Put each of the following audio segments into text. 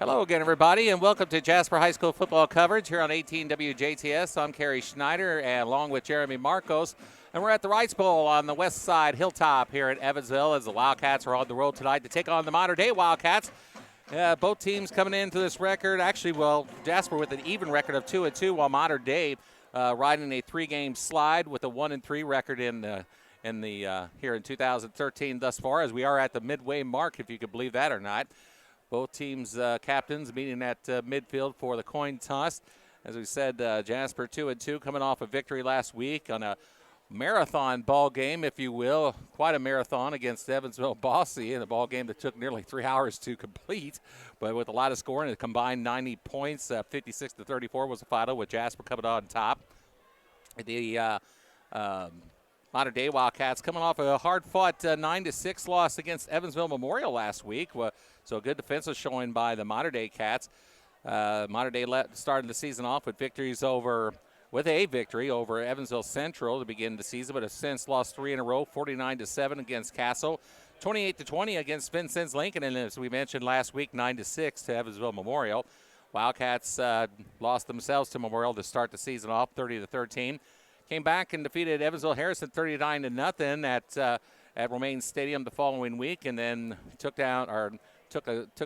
Hello again, everybody, and welcome to Jasper High School football coverage here on 18 WJTS. I'm Kerry Schneider, and along with Jeremy Marcos, and we're at the Wrights Bowl on the west side hilltop here at Evansville as the Wildcats are on the road tonight to take on the modern-day Wildcats. Both teams coming into this record, actually, Jasper with an even record of 2-2, while Modern Day riding a three-game slide with a 1-3 record here in 2013 thus far, as we are at the midway mark, if you could believe that or not. Both teams' captains meeting at midfield for the coin toss. As we said, Jasper 2-2, coming off a victory last week on a marathon ball game, if you will. Quite a marathon against Evansville Bossy in a ball game that took nearly 3 hours to complete, but with a lot of scoring. A combined 90 points, 56-34 was the final, with Jasper coming on top. The Modern Day Wildcats coming off a hard-fought 9-6 loss against Evansville Memorial last week. So a good defensive showing by the Modern Day Cats. Modern Day started the season off with a victory over Evansville Central to begin the season, but have since lost 3 in a row, 49-7 against Castle, 28-20 against Vincennes Lincoln, and as we mentioned last week, 9-6 to Evansville Memorial. Wildcats lost themselves to Memorial to start the season off, 30-13. Came back and defeated Evansville Harrison 39-0 at Romaine Stadium the following week, and then took a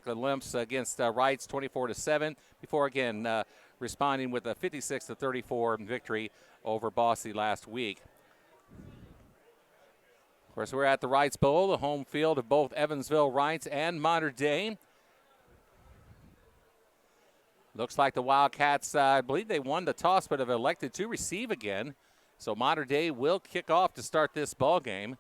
glimpse against Wrights 24-7 before again responding with a 56-34 victory over Bossy last week. Of course, we're at the Wrights Bowl, the home field of both Evansville Wrights and Modern Day. Looks like the Wildcats, I believe they won the toss, but have elected to receive again. So Modern Day will kick off to start this ball game.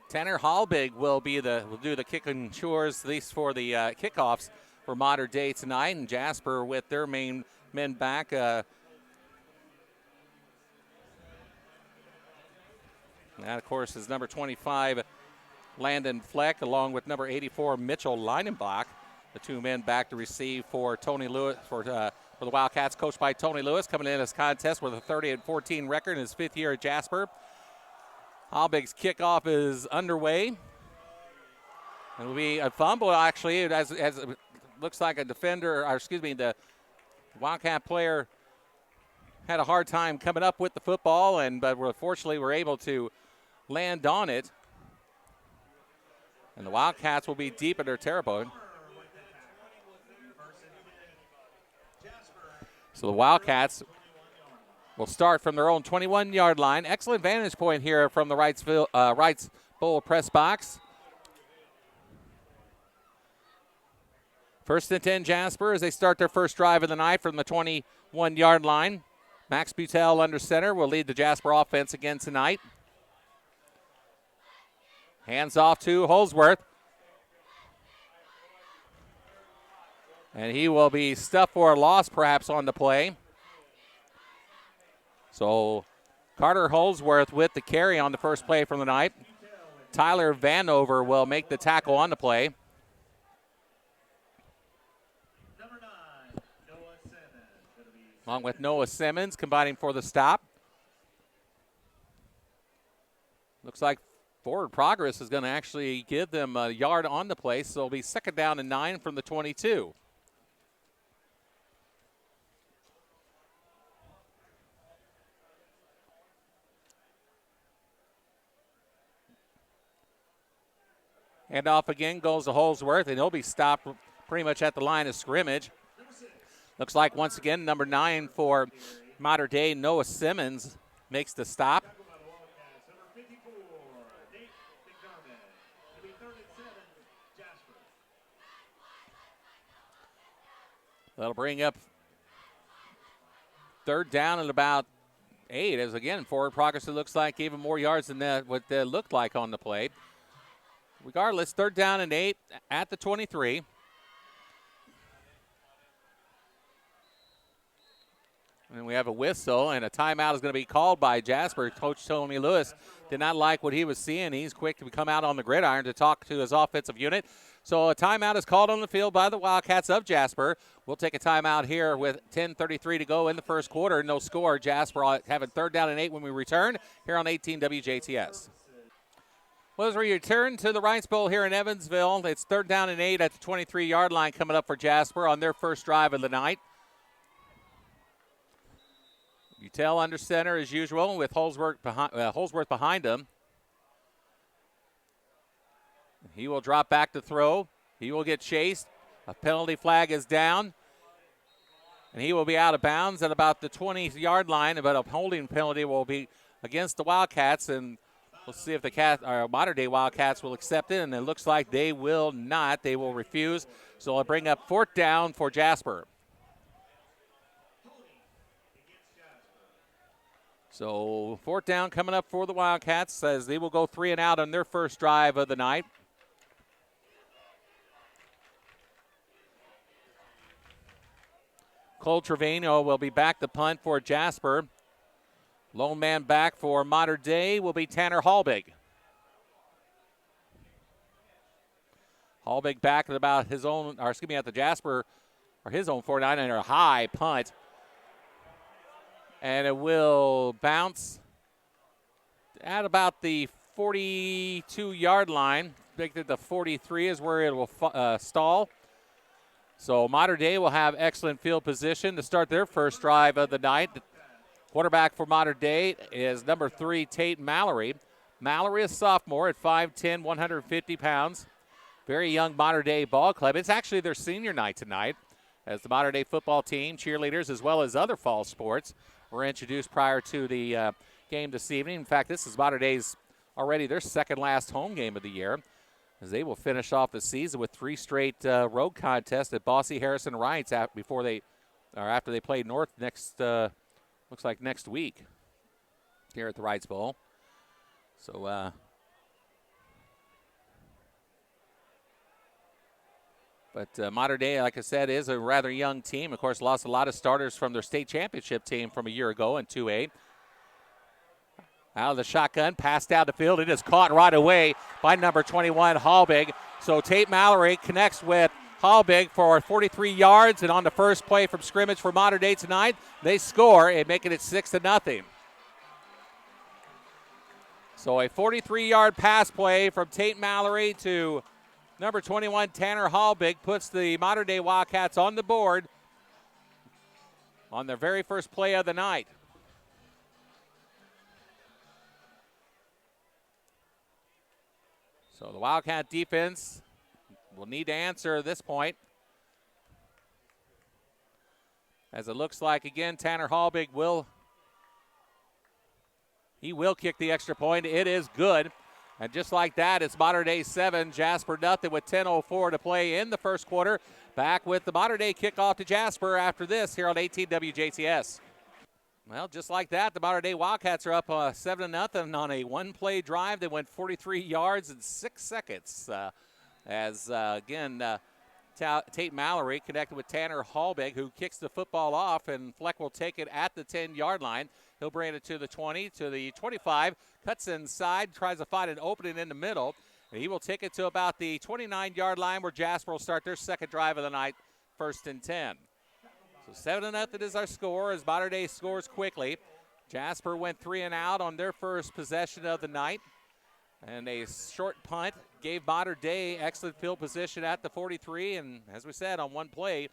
Tanner Hallbig will do the kick and chores, at least for the kickoffs for Modern Day tonight. And Jasper with their main men back. That, of course, is number 25, Landon Fleck, along with number 84, Mitchell Leinenbach. The two men back to receive for Tony Lewis, for the Wildcats, coached by Tony Lewis, coming in this contest with a 30-14 record in his 5th year at Jasper. Hallbig's kickoff is underway. It'll be a fumble, actually, as it looks like the Wildcat player had a hard time coming up with the football, but fortunately we're able to land on it. And the Wildcats will be deep in their territory. So the Wildcats will start from their own 21-yard line. Excellent vantage point here from the Wrights Bowl press box. 1st and 10 Jasper as they start their first drive of the night from the 21-yard line. Max Butel under center will lead the Jasper offense again tonight. Hands off to Holsworth. And he will be stuffed for a loss perhaps on the play. So Carter Holsworth with the carry on the first play from the night. Tyler Vanover will make the tackle on the play. Along with Noah Simmons combining for the stop. Looks like forward progress is going to actually give them a yard on the play, so it'll be 2nd down and 9 from the 22. And off again goes to Holsworth, and he'll be stopped pretty much at the line of scrimmage. Looks like once again number 9 for Modern Day, Noah Simmons, makes the stop. That'll bring up 3rd down and about 8, as again forward progress, it looks like even more yards than what that looked like on the play. Regardless, 3rd down and 8 at the 23. And we have a whistle, and a timeout is going to be called by Jasper. Coach Tony Lewis did not like what he was seeing. He's quick to come out on the gridiron to talk to his offensive unit. So a timeout is called on the field by the Wildcats of Jasper. We'll take a timeout here with 10:33 to go in the first quarter. No score. Jasper having 3rd down and 8 when we return here on 18 WJTS. Well, as we return to the Rice Bowl here in Evansville, it's 3rd down and 8 at the 23-yard line coming up for Jasper on their first drive of the night. Utel under center as usual with Holsworth behind him. He will drop back to throw. He will get chased. A penalty flag is down. And he will be out of bounds at about the 20-yard line, but a holding penalty will be against the Wildcats, and we'll see if the modern-day Wildcats will accept it, and it looks like they will not. They will refuse, so I'll bring up 4th down for Jasper. So 4th down coming up for the Wildcats as they will go 3 and out on their first drive of the night. Cole Trevino will be back to punt for Jasper. Lone man back for Modern Day will be Tanner Hallbig. Hallbig back at about his own, or excuse me, at the Jasper, or his own 49er high punt. And it will bounce at about the 42-yard line. Predicted the 43 is where it will stall. So Modern Day will have excellent field position to start their first drive of the night. The quarterback for Modern Day is number 3, Tate Mallory. Mallory is a sophomore at 5'10", 150 pounds. Very young Modern Day ball club. It's actually their senior night tonight as the Modern Day football team, cheerleaders, as well as other fall sports were introduced prior to the game this evening. In fact, this is Modern Day's already their second last home game of the year, as they will finish off the season with 3 straight road contests at Bossy Harrison Wrights after they play North next looks like next week here at the Wrights Bowl. So but Modern Day, like I said, is a rather young team. Of course, lost a lot of starters from their state championship team from a year ago in 2A. Out of the shotgun, pass down the field. It is caught right away by number 21, Hallbig. So Tate Mallory connects with Hallbig for 43 yards, and on the first play from scrimmage for Modern Day tonight, they score and making it 6-0. So a 43-yard pass play from Tate Mallory to number 21, Tanner Hallbig, puts the Modern Day Wildcats on the board on their very first play of the night. So the Wildcat defense will need to answer at this point, as it looks like, again, Tanner Hallbig will kick the extra point. It is good. And just like that, it's Modern Day 7, Jasper nothing with 10:04 to play in the first quarter. Back with the Modern Day kickoff to Jasper after this here on 18 WJTS. Well, just like that, the Modern Day Wildcats are up 7-0 on a one-play drive. They went 43 yards in 6 seconds. Tate Mallory connected with Tanner Hallbig, who kicks the football off, and Fleck will take it at the 10-yard line. He'll bring it to the 20, to the 25, cuts inside, tries to find an opening in the middle, and he will take it to about the 29-yard line where Jasper will start their second drive of the night, 1st and 10. So 7-0 is our score as Modern Day scores quickly. Jasper went 3 and out on their first possession of the night. And a short punt gave Modern Day excellent field position at the 43. And as we said, on one play,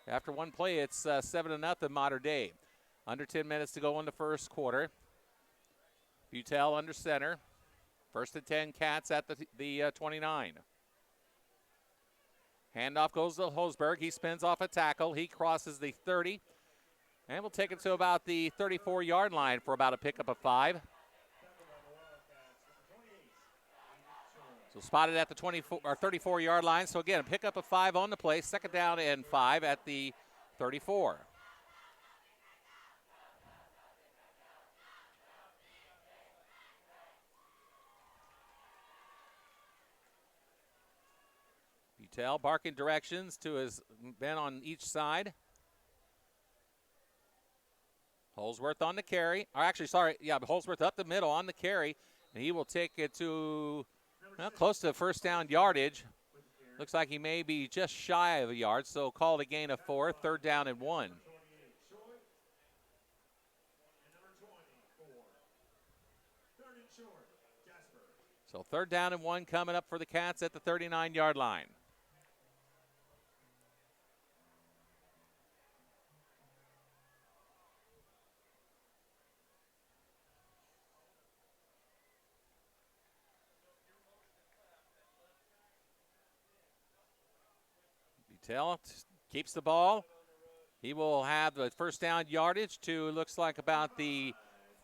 after one play, it's 7-0 Modern Day. Under 10 minutes to go in the first quarter. Butel under center. 1st and 10 Cats at the 29. Handoff goes to Holsberg. He spins off a tackle. He crosses the 30. And we'll take it to about the 34-yard line for about a pickup of 5. So spotted at the 34-yard line. So again, a pickup of 5 on the play. 2nd down and 5 at the 34. Butel barking directions to his men on each side. Holsworth on the carry. Holsworth up the middle on the carry. And he will take it to close to first down yardage. Looks like he may be just shy of a yard, so called a gain of 4, 3rd down and 1. So 3rd down and 1 coming up for the Cats at the 39-yard line. Butel keeps the ball. He will have the 1st down yardage to, looks like, about the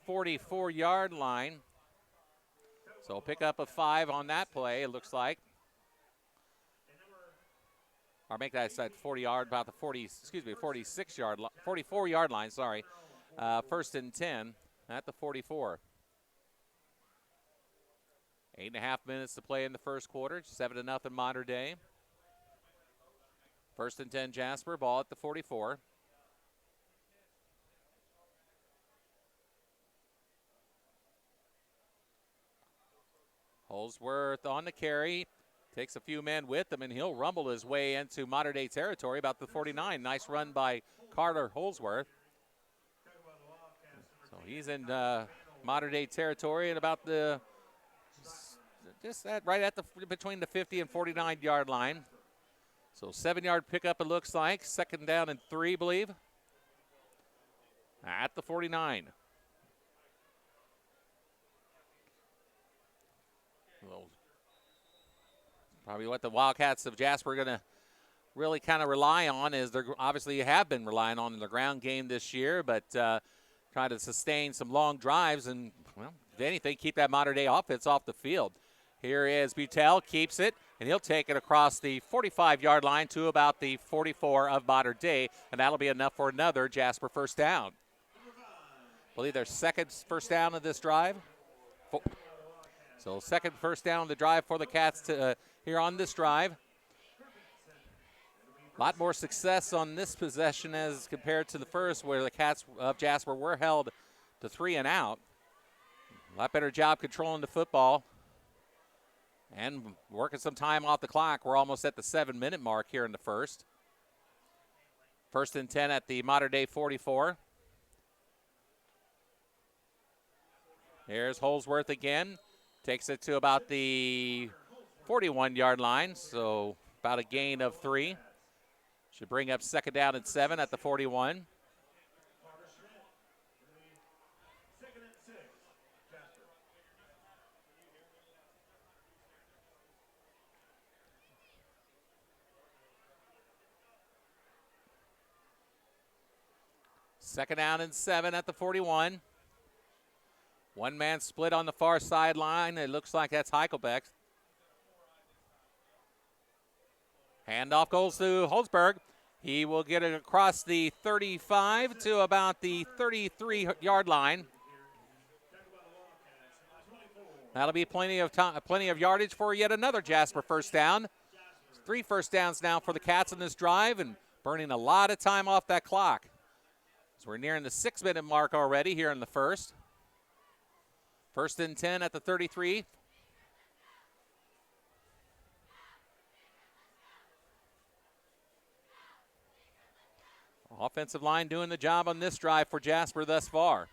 44-yard line. So pick up a 5 on that play, it looks like. Or make that side 40-yard, about the 44-yard line, sorry. 1st and 10 at the 44. 8.5 minutes to play in the first quarter, 7-0 Mater Dei. 1st and 10 Jasper, ball at the 44. Holsworth on the carry, takes a few men with him, and he'll rumble his way into Mater Dei territory, about the 49. Nice run by Carter Holsworth. So he's in Mater Dei territory at about the, right at the, between the 50 and 49-yard line. So 7-yard pickup it looks like. 2nd down and 3, I believe. At the 49. Well, probably what the Wildcats of Jasper are going to really kind of rely on is they're obviously have been relying on in the ground game this year, but trying to sustain some long drives and, well, if anything, keep that Mater Dei offense off the field. Here is Butel, keeps it, and he'll take it across the 45-yard line to about the 44 of Mater Dei, and that'll be enough for another Jasper 1st down. I believe their 2nd 1st down of this drive. So 2nd 1st down of the drive for the Cats to, here on this drive. A lot more success on this possession as compared to the first, where the Cats of Jasper were held to 3 and out. A lot better job controlling the football and working some time off the clock. We're almost at the 7-minute mark here in the first. 1st and 10 at the Mater Dei 44. Here's Holsworth again. Takes it to about the 41-yard line, so about a gain of 3. Should bring up 2nd down and 7 at the 41. Second down and 7 at the 41. One man split on the far sideline. It looks like that's Heichelbeck. Handoff goes to Holzberg. He will get it across the 35 to about the 33-yard line. That'll be plenty of yardage for yet another Jasper 1st down. 3 1st downs now for the Cats in this drive and burning a lot of time off that clock. So we're nearing the 6-minute mark already here in the first. 1st and 10 at the 33. Offensive line doing the job on this drive for Jasper thus far.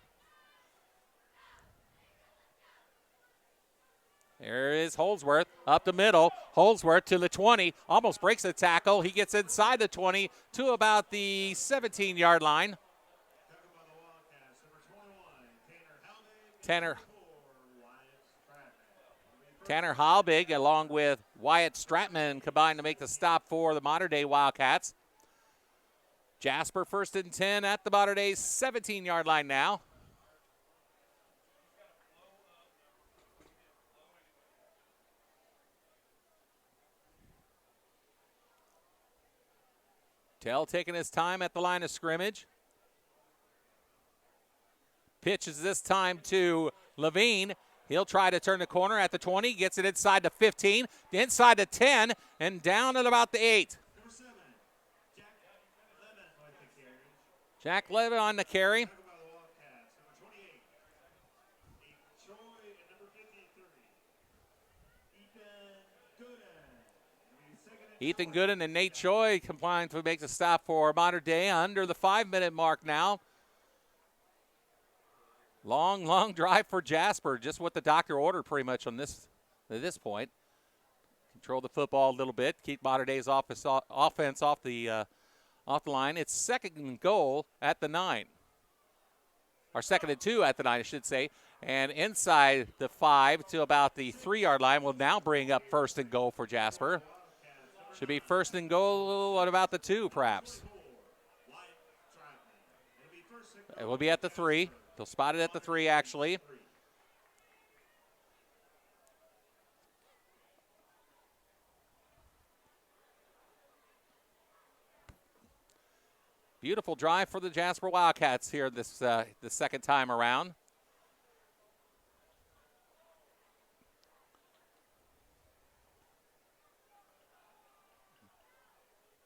There is Holsworth up the middle. Holsworth to the 20, almost breaks the tackle. He gets inside the 20 to about the 17-yard line. Tanner Halbig along with Wyatt Stratman combined to make the stop for the Mater Dei Wildcats. Jasper 1st and 10 at the Mater Dei 17-yard line now. Tell taking his time at the line of scrimmage. Pitch is this time to Levine. He'll try to turn the corner at the 20, gets it inside the 15, inside the 10, and down at about the 8. Jack Levin on the carry. Ethan Gooden and Nate Choi combined to make the stop for Mater Dei under the 5-minute mark now. Long drive for Jasper, just what the doctor ordered pretty much on this at this point. Control the football a little bit, keep Mater Dei's offense off the line. It's 2nd and goal at the 9. Or 2nd and 2 at the 9, I should say. And inside the 5 to about the 3-yard line will now bring up 1st and goal for Jasper. Should be 1st and goal at about the 2, perhaps. It will be at the 3. They'll spot it at the 3, actually. Beautiful drive for the Jasper Wildcats here this the second time around.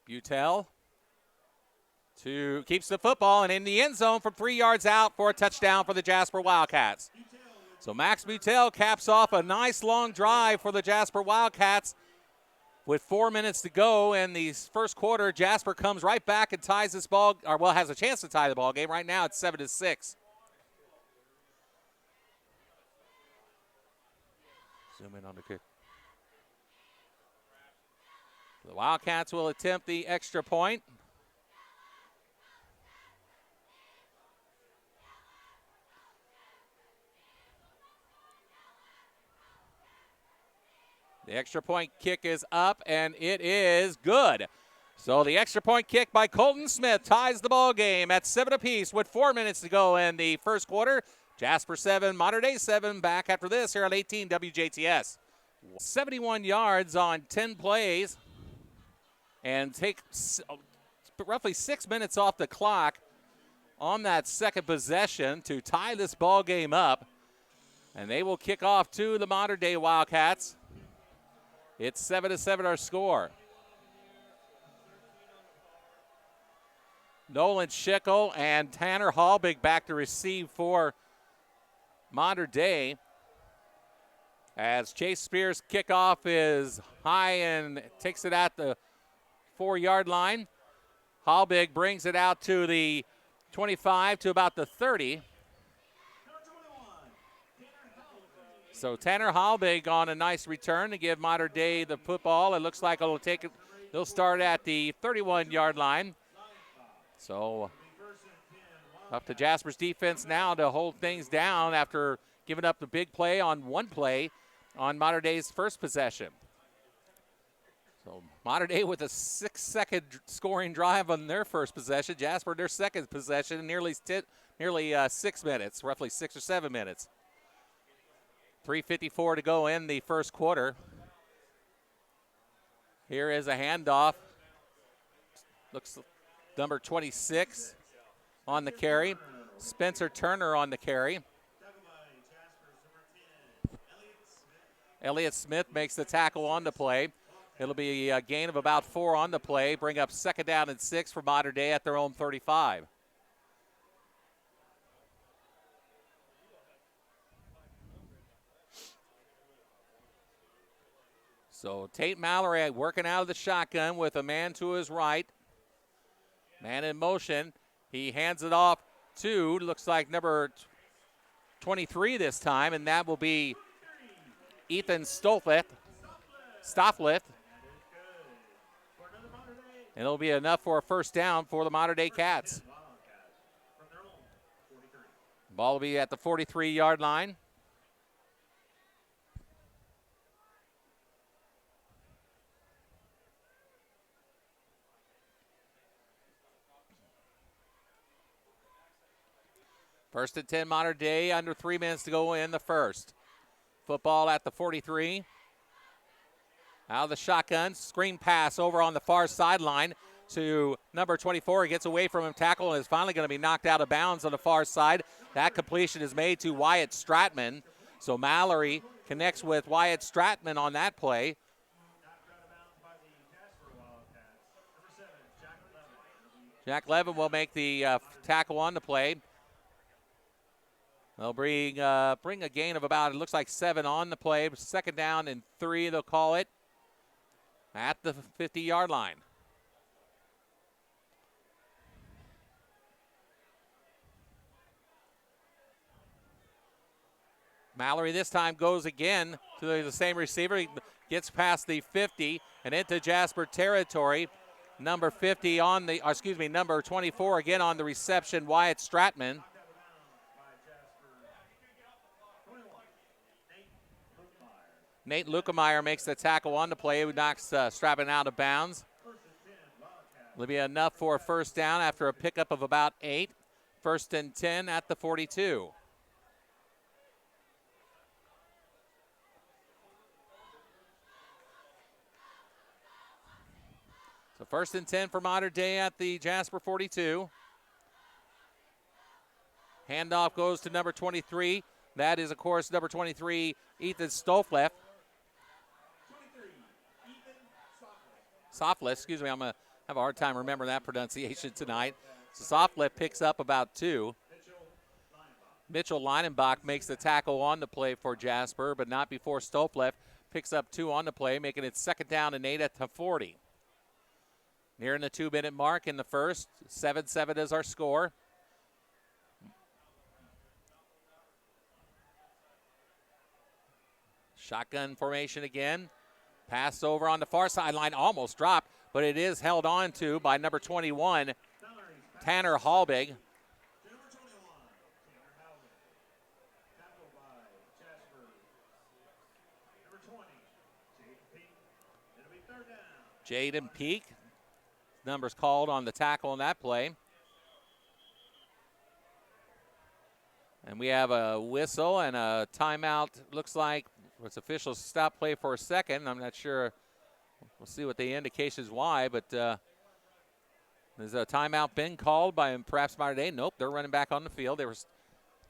Butel keeps the football and in the end zone from 3 yards out for a touchdown for the Jasper Wildcats. So Max Butel caps off a nice long drive for the Jasper Wildcats. With 4 minutes to go in the first quarter, Jasper comes right back and ties this ball, or well, has a chance to tie the ball game. Right now it's 7-6. Zoom in on the kick. The Wildcats will attempt the extra point. The extra point kick is up, and it is good. So the extra point kick by Colton Smith ties the ball game at 7 apiece with 4 minutes to go in the first quarter. Jasper 7, Mater Dei 7. Back after this here on 18 WJTS. 71 yards on 10 plays and take roughly 6 minutes off the clock on that second possession to tie this ball game up. And they will kick off to the Mater Dei Wildcats. It's 7-7 our score. Nolan Schickel and Tanner Hallbig back to receive for Mater Dei. As Chase Spears' kickoff is high and takes it at the 4-yard line. Hallbig brings it out to the 25 to about the 30. So Tanner Hallbig on a nice return to give Mater Dei the football. It looks like they'll start at the 31-yard line. So up to Jasper's defense now to hold things down after giving up the big play on one play on Mater Dei's first possession. So Mater Dei with a 6-second scoring drive on their first possession. Jasper their second possession, nearly 6 minutes, roughly 6 or 7 minutes. 3:54 to go in the first quarter. Here is a handoff. Looks number 26 on the carry. Spencer Turner on the carry. Elliott Smith makes the tackle on the play. It'll be a gain of about 4 on the play. Bring up 2nd down and 6 for Mater Dei at their own 35. So Tate Mallory working out of the shotgun with a man to his right. Man in motion. He hands it off to, looks like number 23 this time, and that will be Ethan Stoffleth. And it'll be enough for a first down for the Mater Dei Cats. Ball will be at the 43-yard line. First and 10, Mater Dei, under 3 minutes to go in the first. Football at the 43. Out of the shotgun, screen pass over on the far sideline to number 24. He gets away from him, tackle, and is finally going to be knocked out of bounds on the far side. That completion is made to Wyatt Stratman. So Mallory connects with Wyatt Stratman on that play. Jack Levin will make the tackle on the play. They'll bring a gain of about, it looks like 7 on the play. 2nd down and 3, they'll call it, at the 50-yard line. Mallory this time goes again to the same receiver. He gets past the 50 and into Jasper territory. Number 50 on the, number 24 again on the reception, Wyatt Stratman. Nate Lukemeyer makes the tackle on the play, who knocks Stratman out of bounds. It'll be enough for a first down after a pickup of about 8. 1st and 10 at the 42. So 1st and 10 for Mater Dei at the Jasper 42. Handoff goes to number 23. That is, of course, number 23, Ethan Stofleff. Softless, I'm going to have a hard time remembering that pronunciation tonight. So Softless picks up about 2. Mitchell Leinenbach makes the tackle on the play for Jasper, but not before Stofleff picks up 2 on the play, making it 2nd down and 8 at the 40. Nearing the 2-minute mark in the first. 7-7 is our score. Shotgun formation again. Pass over on the far sideline, almost dropped, but it is held on to by number 21, Tanner Halbig. Jaden Peak. Numbers called on the tackle on that play. And we have a whistle and a timeout. Looks like it's official stop play for a second. I'm not sure. We'll see what the indication is why, but there's a timeout been called by perhaps Mater Dei. Nope, they're running back on the field.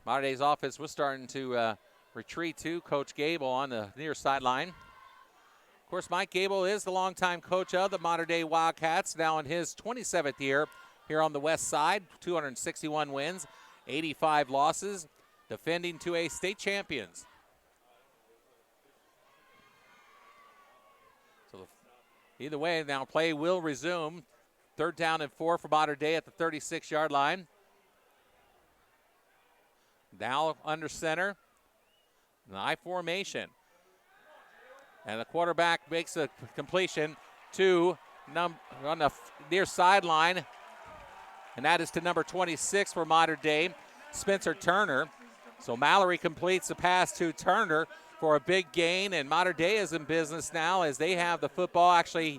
Mater Dei's offense was starting to retreat to Coach Gable on the near sideline. Of course, Mike Gable is the longtime coach of the Mater Dei Wildcats, now in his 27th year here on the west side. 261 wins, 85 losses, defending 2A state champions. So either way, now play will resume. 3rd down and 4 for Mater Dei at the 36-yard line. Now under center, an I formation. And the quarterback makes a completion to on the near sideline, and that is to number 26 for Mater Dei, Spencer Turner. So Mallory completes the pass to Turner for a big gain, and Mater Dei is in business now as they have the football. Actually,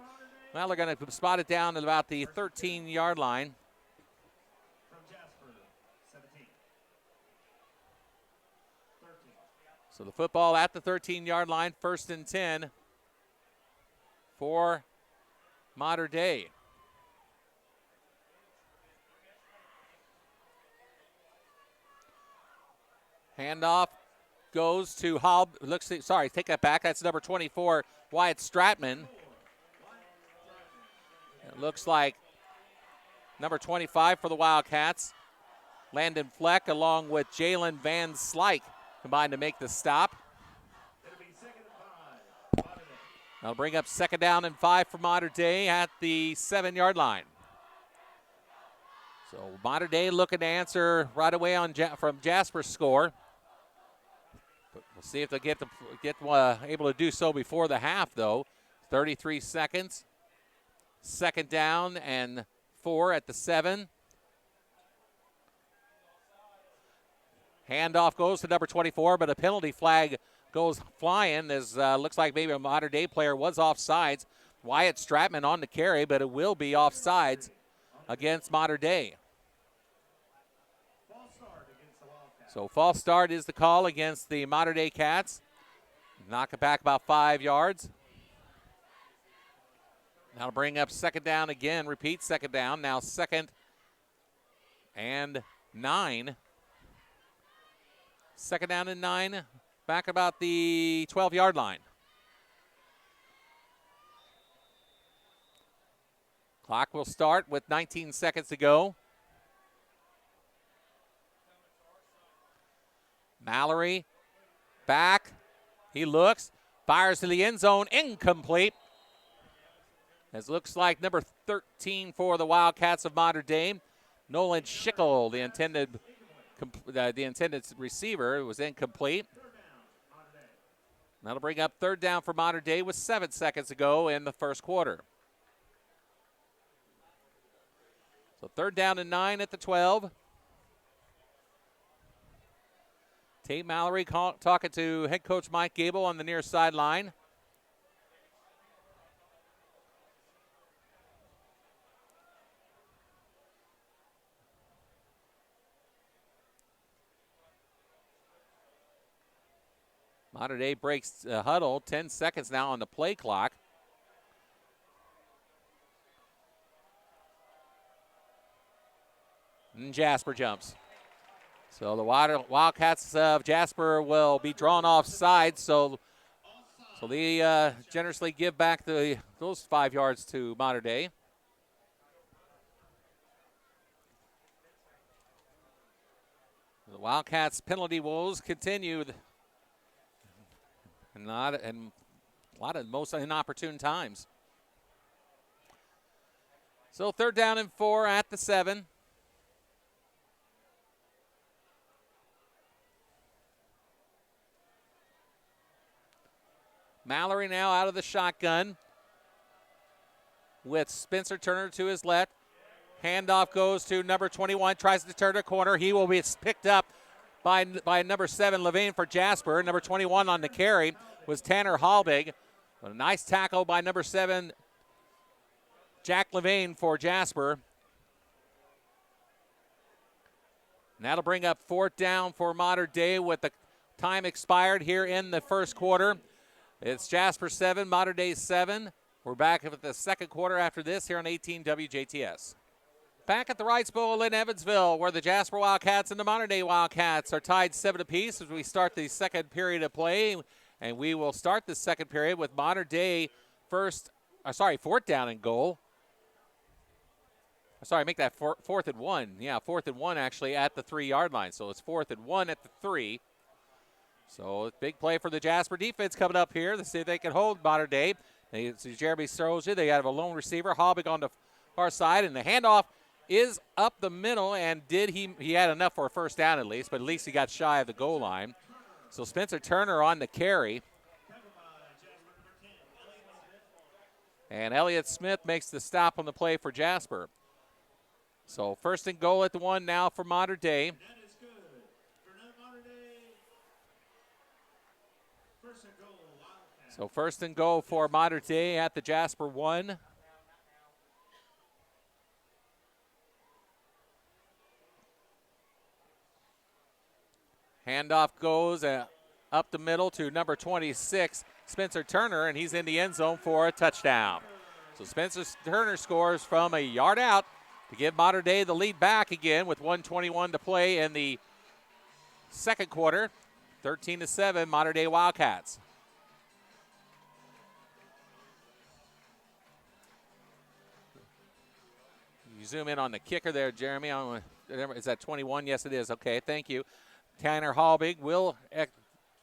well, they're going to spot it down at about the 13-yard line. So the football at the 13-yard line, 1st and 10 for Mater Dei. Handoff goes to take that back. That's number 24, Wyatt Stratman. It looks like number 25 for the Wildcats, Landon Fleck, along with Jalen Van Slyke, combined to make the stop. That'll bring up 2nd down and 5 for Mater Dei at the 7-yard line. So Mater Dei looking to answer right away from Jasper's score. But we'll see if they get able to do so before the half, though. 33 seconds. 2nd down and 4 at the 7. Handoff goes to number 24, but a penalty flag goes flying as looks like maybe a Mater Dei player was offsides. Wyatt Stratman on the carry, but it will be offsides against Mater Dei. So false start is the call against the Mater Dei Cats. Knock it back about 5 yards. That'll bring up 2nd down again. Repeat 2nd down. Now 2nd and 9. 2nd down and 9. Back about the 12-yard line. Clock will start with 19 seconds to go. Mallory back. He looks. Fires to the end zone. Incomplete. As looks like number 13 for the Wildcats of Mater Dei, Nolan Schickel, the intended receiver, was incomplete. That'll bring up third down for Mater Dei with 7 seconds to go in the first quarter. So third down and 9 at the 12. Tate Mallory talking to head coach Mike Gable on the near sideline. Mater Dei breaks huddle. 10 seconds now on the play clock. And Jasper jumps. So the Wildcats of Jasper will be drawn offside. So they generously give back those 5 yards to Mater Dei. The Wildcats penalty woes continue. And a lot of most inopportune times. So third down and 4 at the 7. Mallory now out of the shotgun with Spencer Turner to his left. Handoff goes to number 21, tries to turn a corner. He will be picked up by number 7, Levine for Jasper. Number 21 on the carry was Tanner Halbig. A nice tackle by number 7, Jack Levine for Jasper. And that'll bring up fourth down for Mater Dei with the time expired here in the first quarter. It's Jasper 7, Mater Dei 7. We're back at the second quarter after this here on 18 WJTS. Back at the Wrights Bowl in Evansville, where the Jasper Wildcats and the Mater Dei Wildcats are tied 7 apiece as we start the second period of play. And we will start the second period with Mater Dei fourth down and goal. Make that fourth and 1. Yeah, 4th and 1 actually at the 3-yard line. So it's 4th and 1 at the 3. So big play for the Jasper defense coming up here to see if they can hold Mater Dei. They see Jeremy Strozier. They have a lone receiver, Halbig on the far side, and the handoff is up the middle, and he had enough for a first down at least, but at least he got shy of the goal line. So Spencer Turner on the carry. And Elliott Smith makes the stop on the play for Jasper. So first and goal at the 1 now for Mater Dei. So first and goal for Mater Dei at the Jasper 1. Handoff goes up the middle to number 26, Spencer Turner, and he's in the end zone for a touchdown. So Spencer Turner scores from a yard out to give Mater Dei the lead back again with 1:21 to play in the second quarter. 13-7, Mater Dei Wildcats. You zoom in on the kicker there, Jeremy. Is that 21? Yes, it is. Okay, thank you. Tanner Halbig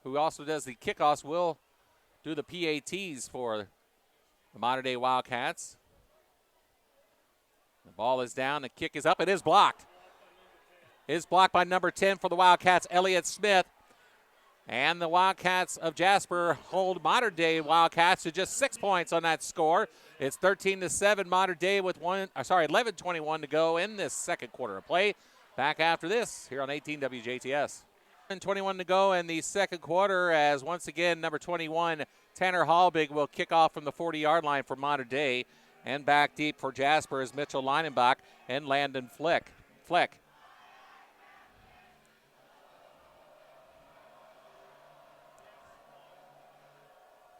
who also does the kickoffs, will do the PATs for the Mater Dei Wildcats. The ball is down. The kick is up. It is blocked. It is blocked by number 10 for the Wildcats, Elliott Smith. And the Wildcats of Jasper hold Mater Dei Wildcats to just 6 points on that score. It's 13-7, Mater Dei with 11:21 to go in this second quarter of play. Back after this here on 18 WJTS. 21 to go in the second quarter as once again number 21, Tanner Halbig, will kick off from the 40-yard line for Mater Dei. And back deep for Jasper is Mitchell Leinenbach and Landon Fleck.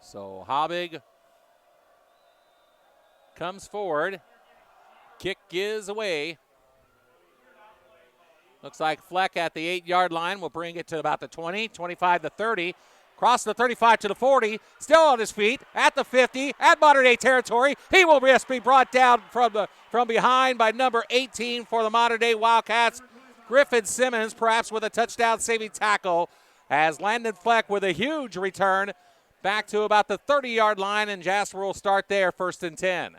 So Halbig comes forward. Kick is away. Looks like Fleck at the 8-yard line will bring it to about the 20, 25 to 30. Cross the 35 to the 40. Still on his feet at the 50 at Mater Dei territory. He will just be brought down from behind by number 18 for the Mater Dei Wildcats. Griffin Simmons perhaps with a touchdown saving tackle as Landon Fleck with a huge return back to about the 30-yard line, and Jasper will start there, 1st and 10.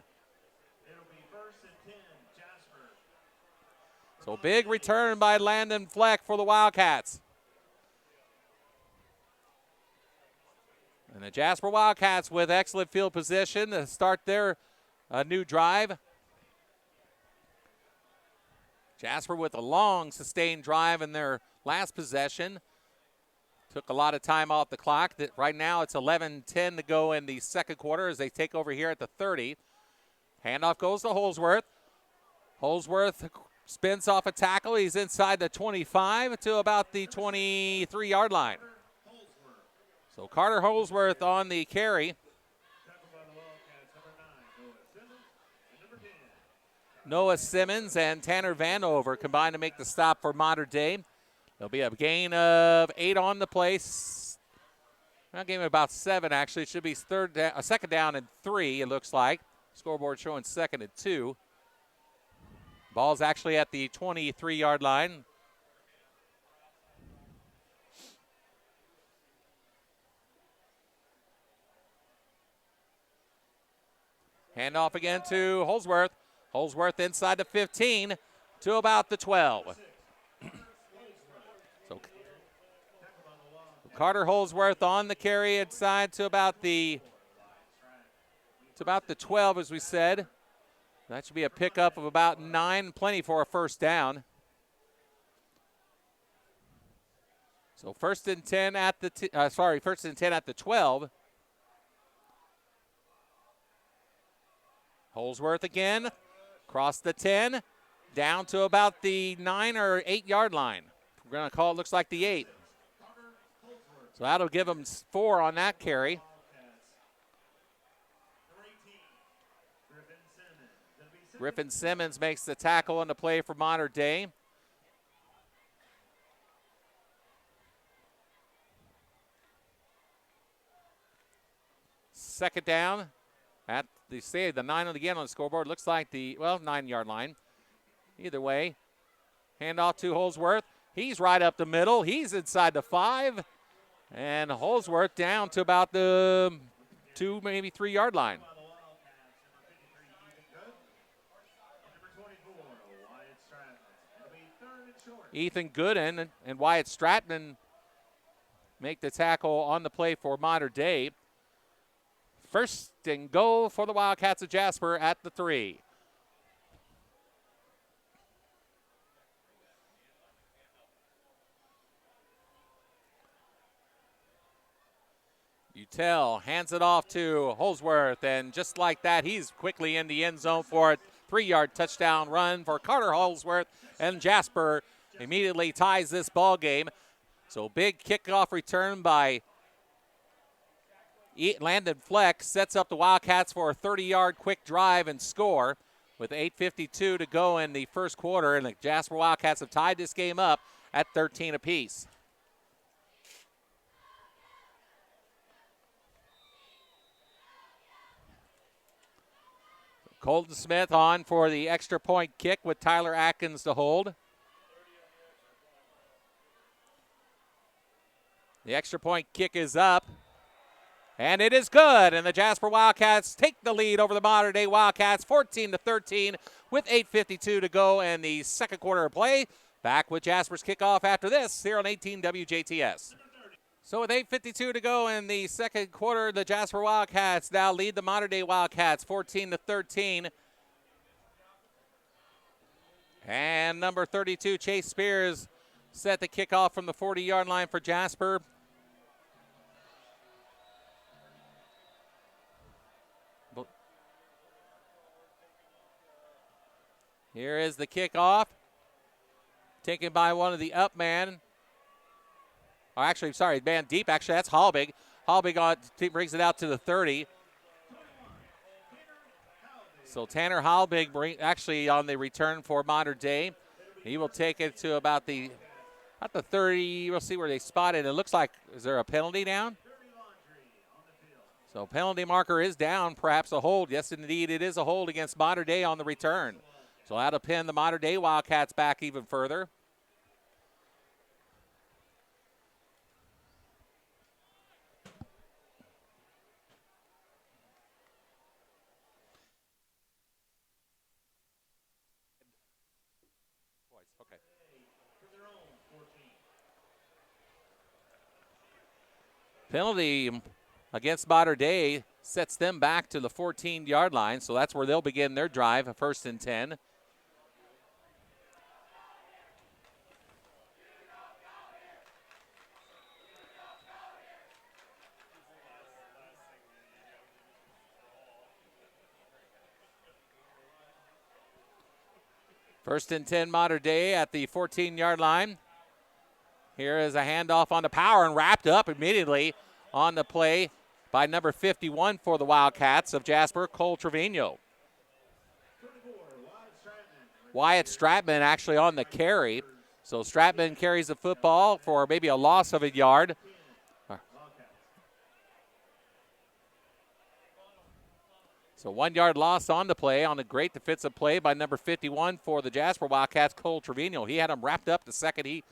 So big return by Landon Fleck for the Wildcats. And the Jasper Wildcats with excellent field position to start their new drive. Jasper with a long sustained drive in their last possession. Took a lot of time off the clock. Right now it's 11:10 to go in the second quarter as they take over here at the 30. Handoff goes to Holsworth. Holsworth spins off a tackle. He's inside the 25 to about the 23-yard line. So Carter Holsworth on the carry. Noah Simmons and Tanner Vanover combined to make the stop for Modern Day. There'll be a gain of 8 on the place. Well, gain of about 7, actually. It should be second down and 3, it looks like. Scoreboard showing second and 2. Ball's actually at the 23-yard line. Handoff again to Holsworth. Holsworth inside the 15 to about the 12. So Carter Holsworth on the carry inside to about the 12, as we said. That should be a pickup of about 9, plenty for a first down. So first and 10 at the 12. Holsworth again, across the 10, down to about the 9 or 8-yard line. We're going to call it, looks like the 8. So that'll give them 4 on that carry. Griffin Simmons makes the tackle on the play for Modern Day. Second down at the 9 again on the scoreboard. Looks like the 9-yard line. Either way, handoff to Holsworth. He's right up the middle. He's inside the 5. And Holsworth down to about the 2, maybe 3-yard line. Ethan Gooden and Wyatt Stratman make the tackle on the play for Modern Day. First and goal for the Wildcats of Jasper at the 3. Utel hands it off to Holsworth, and just like that, he's quickly in the end zone for a 3-yard touchdown run for Carter Holsworth, and Jasper immediately ties this ball game. So big kickoff return by Landon Fleck sets up the Wildcats for a 30-yard quick drive and score with 8:52 to go in the first quarter, and the Jasper Wildcats have tied this game up at 13 apiece. Colton Smith on for the extra point kick with Tyler Atkins to hold. The extra point kick is up, and it is good. And the Jasper Wildcats take the lead over the Modern Day Wildcats, 14-13, with 8:52 to go in the second quarter of play. Back with Jasper's kickoff after this here on 18 WJTS. So with 8:52 to go in the second quarter, the Jasper Wildcats now lead the Modern Day Wildcats 14-13. And number 32, Chase Spears, set the kickoff from the 40-yard line for Jasper. Here is the kickoff, taken by one of the up man. Oh, actually, sorry, man deep. Actually, that's Halbig. Halbig brings it out to the 30. So Tanner Halbig actually on the return for Modern Day. He will take it to about the 30. We'll see where they spot it. It looks like, is there a penalty down? So penalty marker is down, perhaps a hold. Yes, indeed, it is a hold against Modern Day on the return. So that'll pin the Modern Day Wildcats back even further. Okay. Penalty against Modern Day sets them back to the 14-yard line, so that's where they'll begin their drive, 1st and 10. First and 10, Modern Day at the 14-yard line. Here is a handoff on the power and wrapped up immediately on the play by number 51 for the Wildcats of Jasper, Cole Trevino. Wyatt Stratman actually on the carry. So Stratman carries the football for maybe a loss of a yard. So 1 yard loss on the play on a great defensive play by number 51 for the Jasper Wildcats, Cole Trevino. He had him wrapped up the second he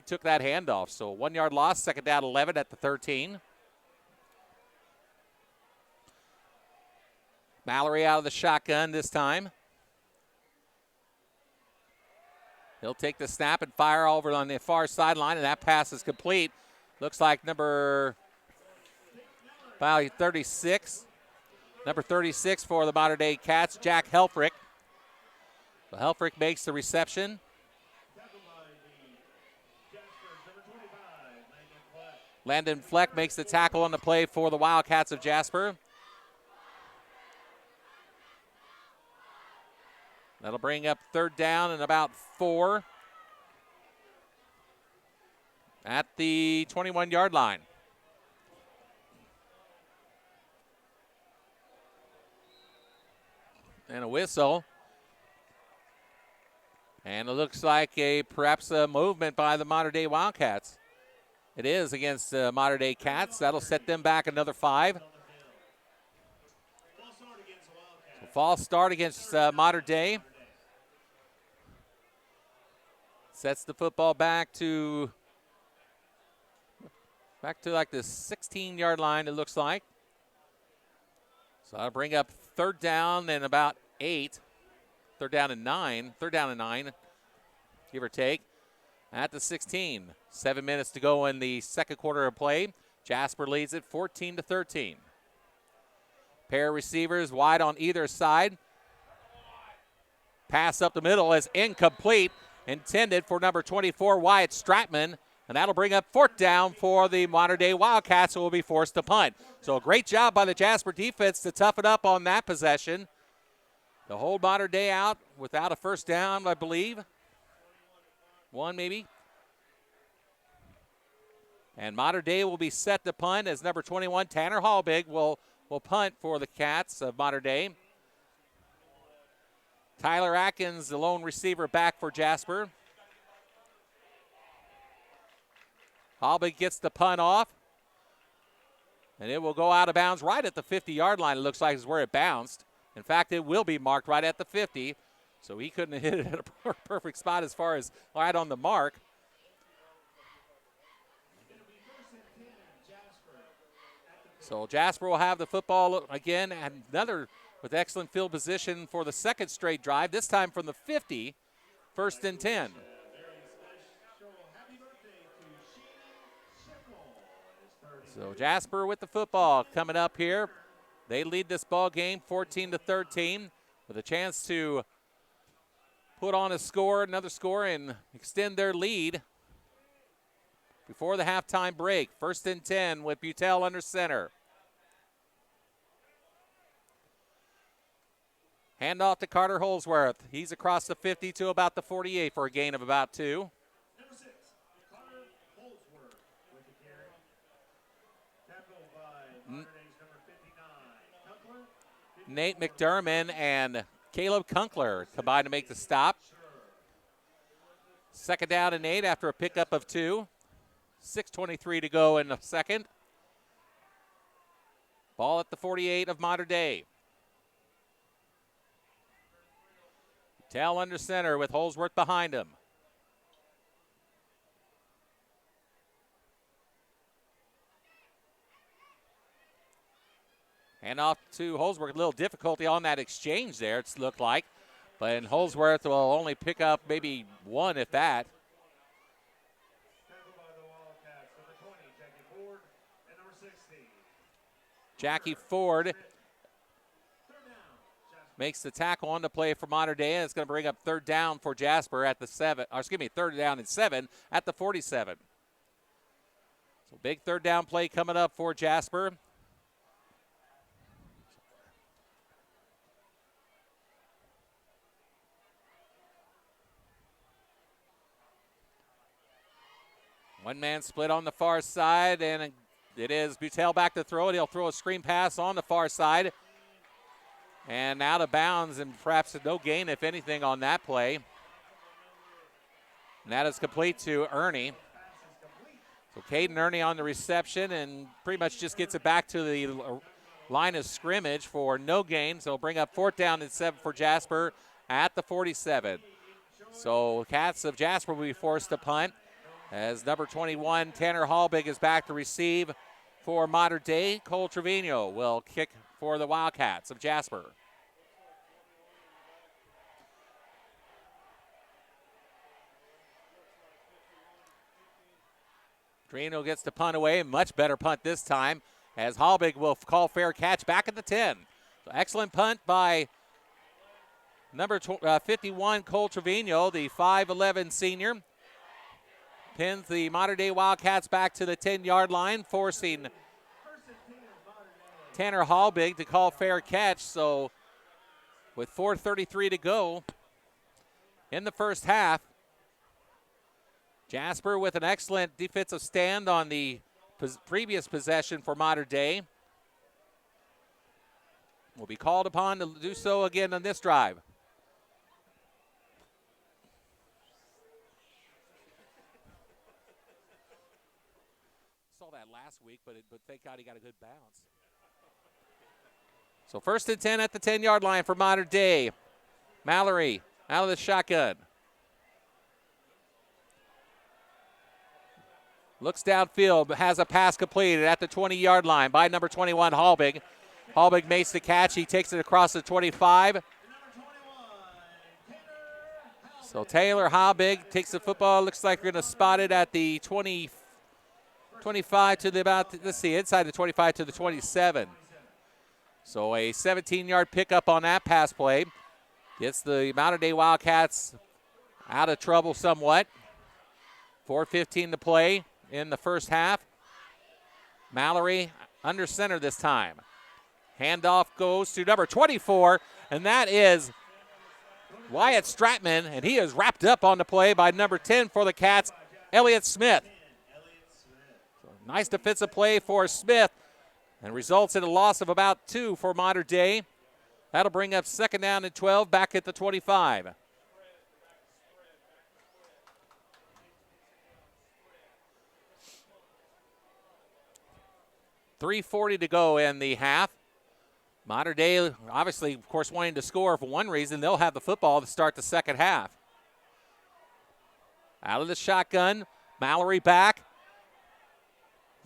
took that handoff. So 1 yard loss, 2nd down 11 at the 13. Mallory out of the shotgun this time. He'll take the snap and fire over on the far sideline, and that pass is complete. Looks like number 36. Number 36 for the Modern Day Cats, Jack Helfrich. So Helfrich makes the reception. Landon Fleck makes the tackle on the play for the Wildcats of Jasper. That'll bring up 3rd down and about 4 at the 21-yard line. And a whistle. And it looks like perhaps a movement by the Modern Day Wildcats. It is against Modern Day Cats. That'll set them back another 5. So false start against Modern Day. Sets the football back to like the 16-yard line, it looks like. So that'll bring up 3rd down and about 8. 3rd down and 9. 3rd down and 9, give or take, at the 16. 7 minutes to go in the second quarter of play. Jasper leads it 14-13. Pair of receivers wide on either side. Pass up the middle is incomplete. Intended for number 24, Wyatt Stratman. And that'll bring up 4th down for the Modern Day Wildcats, who will be forced to punt. So a great job by the Jasper defense to toughen up on that possession. The whole Modern Day out without a 1st down, I believe. 1 maybe. And Modern Day will be set to punt as number 21, Tanner Hallbig, will punt for the Cats of Modern Day. Tyler Atkins, the lone receiver, back for Jasper. Hallbig gets the punt off. And it will go out of bounds right at the 50-yard line, it looks like is where it bounced. In fact, it will be marked right at the 50. So he couldn't have hit it at a perfect spot as far as right on the mark. So Jasper will have the football again, and another with excellent field position for the second straight drive, this time from the 50, 1st and 10. So Jasper with the football coming up here. They lead this ball game 14-13 with a chance to put on another score, and extend their lead before the halftime break. 1st and 10 with Butel under center. Handoff to Carter Holsworth. He's across the 50 to about the 48 for a gain of about 2. Number 6, Carter Holsworth with the carry. Tackled by Modern Day's number 59, Kunkler. Nate McDermott and Caleb Kunkler combined to make the stop. 2nd down and 8 after a pickup of 2. 6:23 to go in the second. Ball at the 48 of Modern Day. Tell under center with Holsworth behind him. Hand off to Holsworth. A little difficulty on that exchange there, it's looked like. But Holsworth will only pick up maybe 1, if that. Tackled by the Wildcats, number 20, Jackie Ford, and number 16, Jackie Ford makes the tackle on the play for Modern Day, and it's going to bring up third down for Jasper at the 3rd down and 7 at the 47. So big third down play coming up for Jasper. One man split on the far side, and it is Butel back to throw it. He'll throw a screen pass on the far side. And out of bounds, and perhaps no gain, if anything, on that play. And that is complete to Ernie. So Caden Ernie on the reception and pretty much just gets it back to the line of scrimmage for no gain. So bring up 4th down and 7 for Jasper at the 47. So Cats of Jasper will be forced to punt as number 21, Tanner Hallbig, is back to receive for Modern Day. Cole Trevino will kick for the Wildcats of Jasper. Trevino gets the punt away, much better punt this time, as Hallbig will call fair catch back at the 10. So excellent punt by number 51, Cole Trevino, the 5'11 senior. Pins the Modern Day Wildcats back to the 10-yard line, forcing Tanner Hallbig to call fair catch. So with 4:33 to go in the first half, Jasper with an excellent defensive stand on the previous possession for Modern Day will be called upon to do so again on this drive. Saw that last week, but thank God he got a good bounce. So 1st and 10 at the 10-yard line for Modern Day. Mallory out of the shotgun. Looks downfield, but has a pass completed at the 20-yard line by number 21, Hallbig. Hallbig makes the catch. He takes it across the 25. So Taylor Hallbig takes the football. Looks like we're going to spot it at the 25 to the inside the 25 to the 27. So a 17-yard pickup on that pass play. Gets the Modern Day Wildcats out of trouble somewhat. 4:15 to play in the first half. Mallory under center this time. Handoff goes to number 24, and that is Wyatt Stratman, and he is wrapped up on the play by number 10 for the Cats, Elliott Smith. So nice defensive play for Smith, and results in a loss of about 2 for Modern Day. That'll bring up 2nd down and 12 back at the 25. .340 to go in the half. Modern Day, obviously, of course, wanting to score for one reason. They'll have the football to start the second half. Out of the shotgun, Mallory back.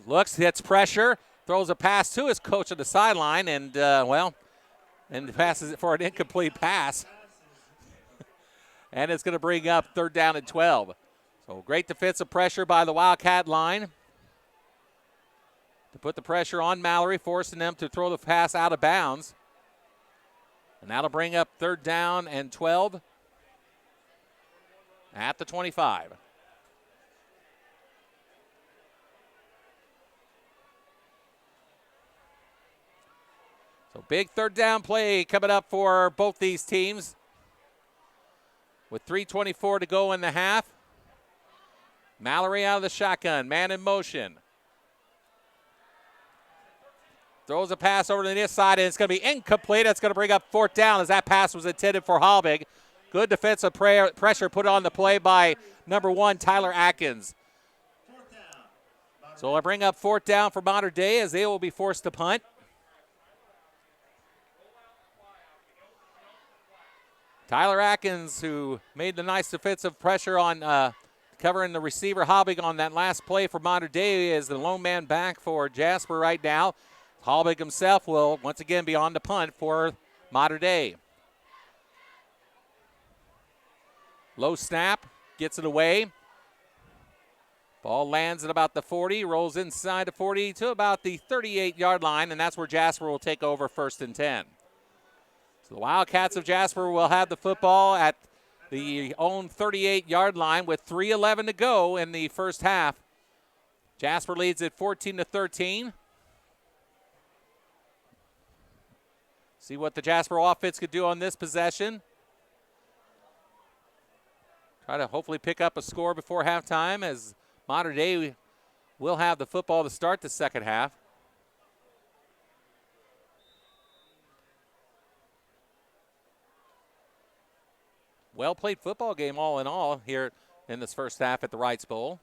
Looks, hits pressure, throws a pass to his coach on the sideline, and, and passes it for an incomplete pass. And it's going to bring up 3rd down and 12. So great defensive pressure by the Wildcat line to put the pressure on Mallory, forcing them to throw the pass out of bounds. And that'll bring up 3rd down and 12 at the 25. So big 3rd down play coming up for both these teams. With 3:24 to go in the half. Mallory out of the shotgun, man in motion. Throws a pass over to the near side, and it's going to be incomplete. It's going to bring up 4th down as that pass was intended for Hallbig. Good defensive pressure put on the play by number 1, Tyler Atkins. So I bring up 4th down for Modern Day as they will be forced to punt. Tyler Atkins, who made the nice defensive pressure on covering the receiver Hallbig on that last play for Modern Day, is the lone man back for Jasper right now. Hallbig himself will once again be on the punt for Modern Day. Low snap, gets it away. Ball lands at about the 40, rolls inside the 40 to about the 38-yard line, and that's where Jasper will take over 1st and 10. So the Wildcats of Jasper will have the football at the own 38-yard line with 3:11 to go in the first half. Jasper leads at 14-13. See what the Jasper offense could do on this possession. Try to hopefully pick up a score before halftime, as Mater Dei will have the football to start the second half. Well-played football game all in all here in this first half at the Wrights Bowl.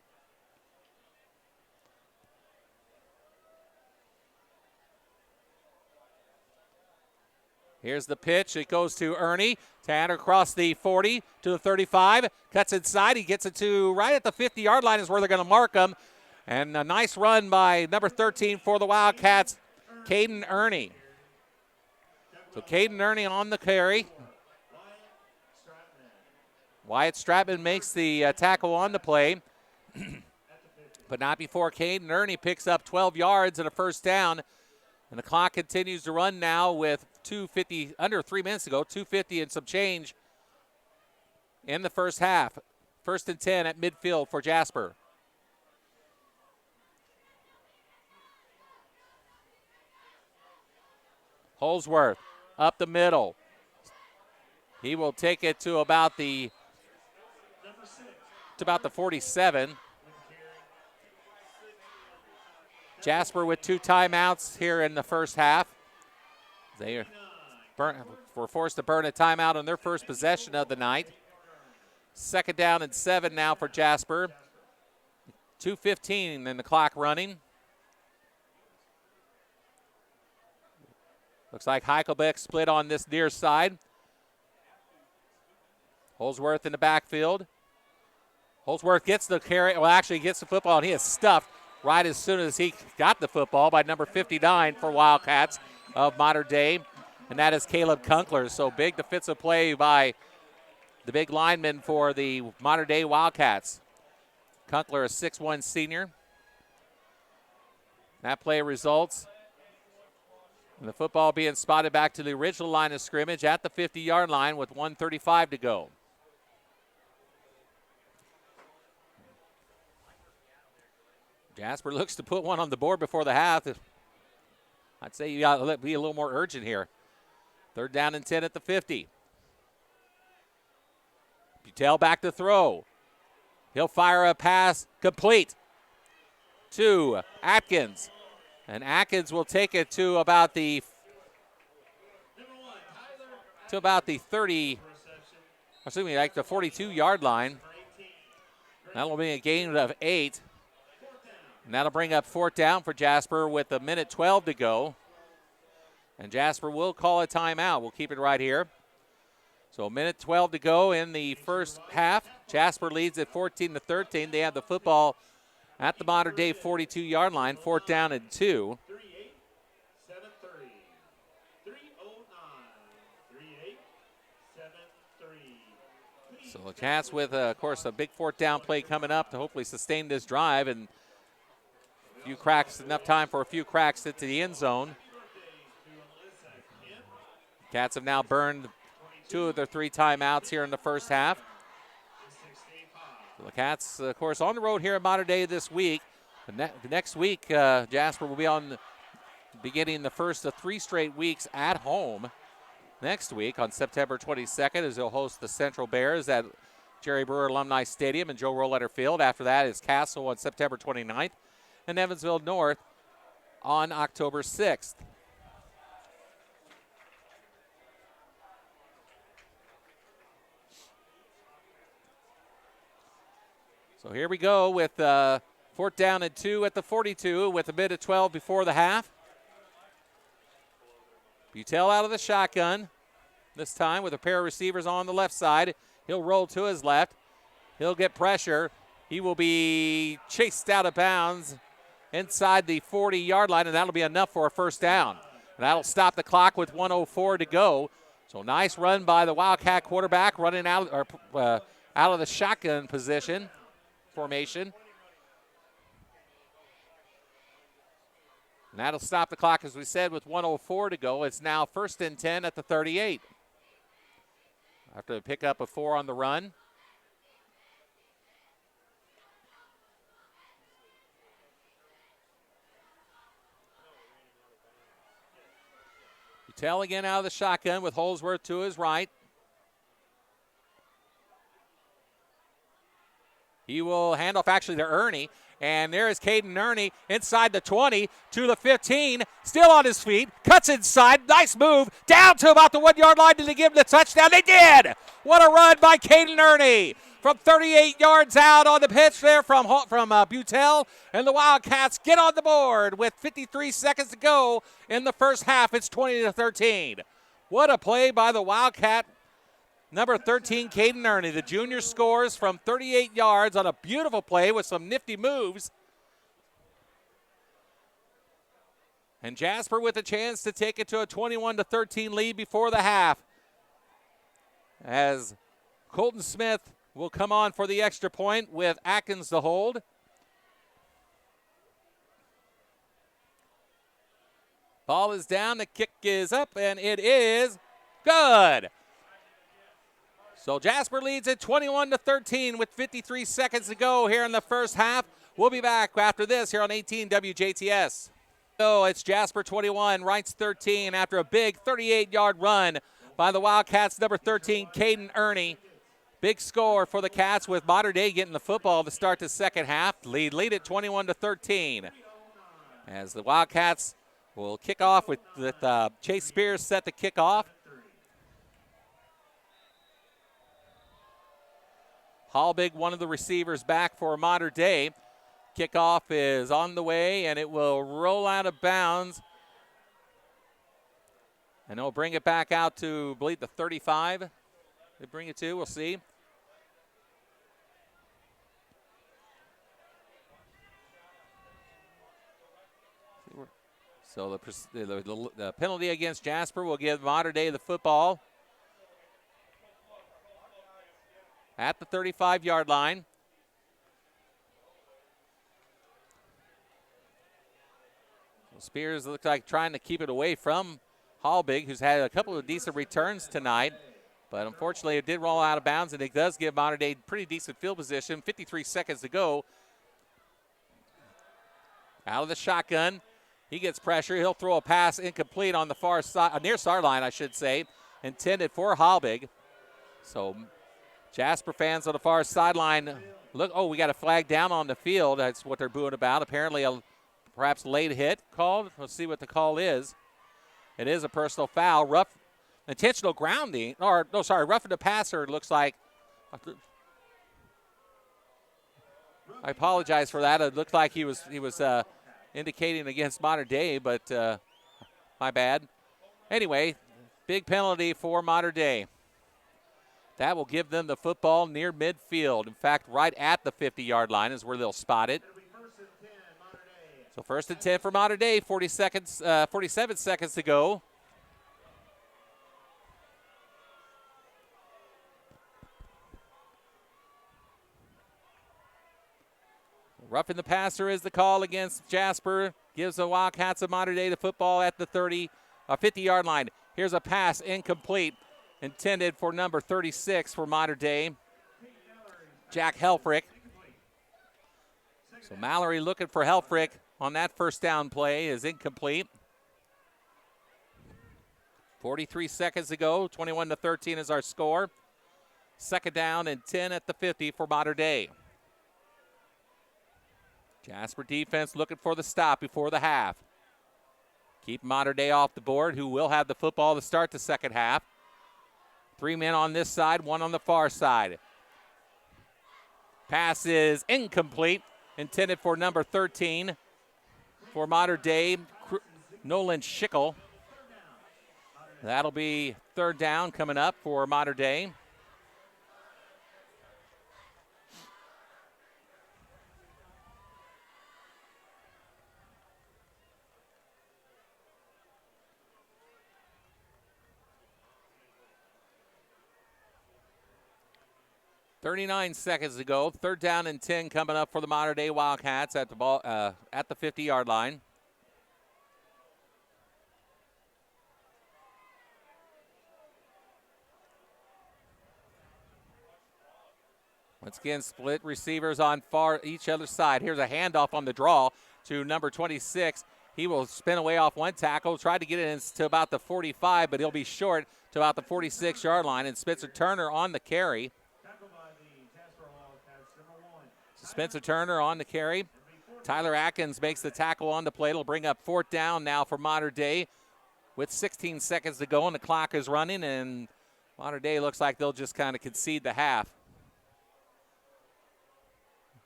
Here's the pitch. It goes to Ernie. Tanner across the 40 to the 35. Cuts inside. He gets it to right at the 50-yard line is where they're going to mark him. And a nice run by number 13 for the Wildcats, Caden Ernie. So Caden Ernie on the carry. Wyatt Stratman makes the tackle on the play. But not before Caden Ernie picks up 12 yards and a first down. And the clock continues to run now with 2:50, under 3 minutes to go, 2:50 and some change in the first half. 1st and 10 at midfield for Jasper. Holsworth up the middle. He will take it to about the 47. Jasper with 2 timeouts here in the first half. They were forced to burn a timeout on their first possession of the night. 2nd down and 7 now for Jasper. 2:15 in the clock running. Looks like Heichelbeck split on this near side. Holsworth in the backfield. Holsworth gets the carry, well, actually gets the football, and he is stuffed right as soon as he got the football by number 59 for Wildcats of Mater Dei, and that is Caleb Kunkler. So big defensive play by the big lineman for the Mater Dei Wildcats. Kunkler, a 6'1 senior. That play results in the football being spotted back to the original line of scrimmage at the 50-yard line with 1:35 to go. Jasper looks to put one on the board before the half. I'd say you got to be a little more urgent here. 3rd down and 10 at the 50. Butel back to throw. He'll fire a pass complete to Atkins. And Atkins will take it to about the 30, assuming like the 42-yard line. That'll be a gain of 8. And that'll bring up 4th down for Jasper with 1:12 to go. And Jasper will call a timeout. We'll keep it right here. So 1:12 to go in the first half. Jasper leads at 14-13. They have the football at the Mater Dei 42-yard line. 4th down and 2. 38, 7:30, 3:09, 38, 7:3. So the Cats with, of course, a big 4th down play coming up to hopefully sustain this drive, and few cracks, enough time for a few cracks into the end zone. Cats have now burned 2 of their 3 timeouts here in the first half. So the Cats, of course, on the road here at Mater Dei this week. Next week, Jasper will be on beginning the first of 3 straight weeks at home. Next week on September 22nd, as they'll host the Central Bears at Jerry Brewer Alumni Stadium and Joe Rolleder Field. After that is Castle on September 29th. And Evansville North on October 6th. So here we go with 4th down and 2 at the 42 with 1:12 before the half. Butel out of the shotgun, this time with a pair of receivers on the left side. He'll roll to his left. He'll get pressure. He will be chased out of bounds inside the 40-yard line, and that'll be enough for a first down. And that'll stop the clock with 1:04 to go. So nice run by the Wildcat quarterback, running out of the shotgun formation. And that'll stop the clock, as we said, with 1:04 to go. It's now 1st and 10 at the 38. After a pickup of 4 on the run. Tell again out of the shotgun with Holsworth to his right. He will hand off actually to Ernie. And there is Caden Ernie inside the 20 to the 15. Still on his feet. Cuts inside. Nice move. Down to about the 1 yard line. Did they give him the touchdown? They did. What a run by Caden Ernie. From 38 yards out on the pitch there from Butel. And the Wildcats get on the board with 53 seconds to go in the first half. It's 20-13. What a play by the Wildcat. Number 13, Caden Ernie. The junior scores from 38 yards on a beautiful play with some nifty moves. And Jasper with a chance to take it to a 21-13 lead before the half. As Colton Smith will come on for the extra point with Atkins to hold. Ball is down, the kick is up, and it is good. So Jasper leads it 21-13 with 53 seconds to go here in the first half. We'll be back after this here on 18 WJTS. So it's Jasper 21, Wrights 13 after a big 38-yard run by the Wildcats, number 13, Caden Ernie. Big score for the Cats with Modern Day getting the football to start the second half. Lead it 21-13. As the Wildcats will kick off with Chase Spears set to kick off. Hallbig, one of the receivers, back for Modern Day. Kickoff is on the way, and it will roll out of bounds. And they'll bring it back out to, I believe, the 35. They bring it to, we'll see. So the penalty against Jasper will give Modern Day the football at the 35-yard line. So Spears looks like trying to keep it away from Hallbig, who's had a couple of decent returns tonight. But unfortunately, it did roll out of bounds, and it does give Modern Day pretty decent field position. 53 seconds to go. Out of the shotgun. He gets pressure. He'll throw a pass incomplete on the far side, near sideline, I should say, intended for Hallbig. So Jasper fans on the far sideline look. Oh, we got a flag down on the field. That's what they're booing about. Apparently, a perhaps late hit called. Let's see what the call is. It is a personal foul. Rough. Intentional grounding, roughing the passer, it looks like. I apologize for that. It looked like he was indicating against Modern Day, but my bad. Anyway, big penalty for Modern Day. That will give them the football near midfield. In fact, right at the 50-yard line is where they'll spot it. So 1st and 10 for Modern Day, 47 seconds to go. Roughing the passer is the call against Jasper. Gives the Wildcats of Modern Day the football at the 50-yard line. Here's a pass incomplete, intended for number 36 for Modern Day, Jack Helfrich. So Mallory looking for Helfrich on that first down play is incomplete. 43 seconds to go. 21-13 is our score. 2nd down and 10 at the 50 for Modern Day. Jasper defense looking for the stop before the half. Keep Modern Day off the board, who will have the football to start the second half. 3 men on this side, 1 on the far side. Pass is incomplete, intended for number 13 for Modern Day, Nolan Schickel. That'll be 3rd down coming up for Modern Day. .39 seconds to go. 3rd down and 10 coming up for the Modern Day Wildcats at the 50-yard line. Once again, split receivers on each other side. Here's a handoff on the draw to number 26. He will spin away off one tackle, try to get it to about the 45, but he'll be short to about the 46-yard line. And Spencer Turner on the carry. Tackled by the Jasper Wildcats, number 1. Spencer Turner on the carry. Tyler Atkins makes the tackle on the play. It'll bring up 4th down now for Mater Dei with 16 seconds to go, and the clock is running, and Mater Dei looks like they'll just kind of concede the half.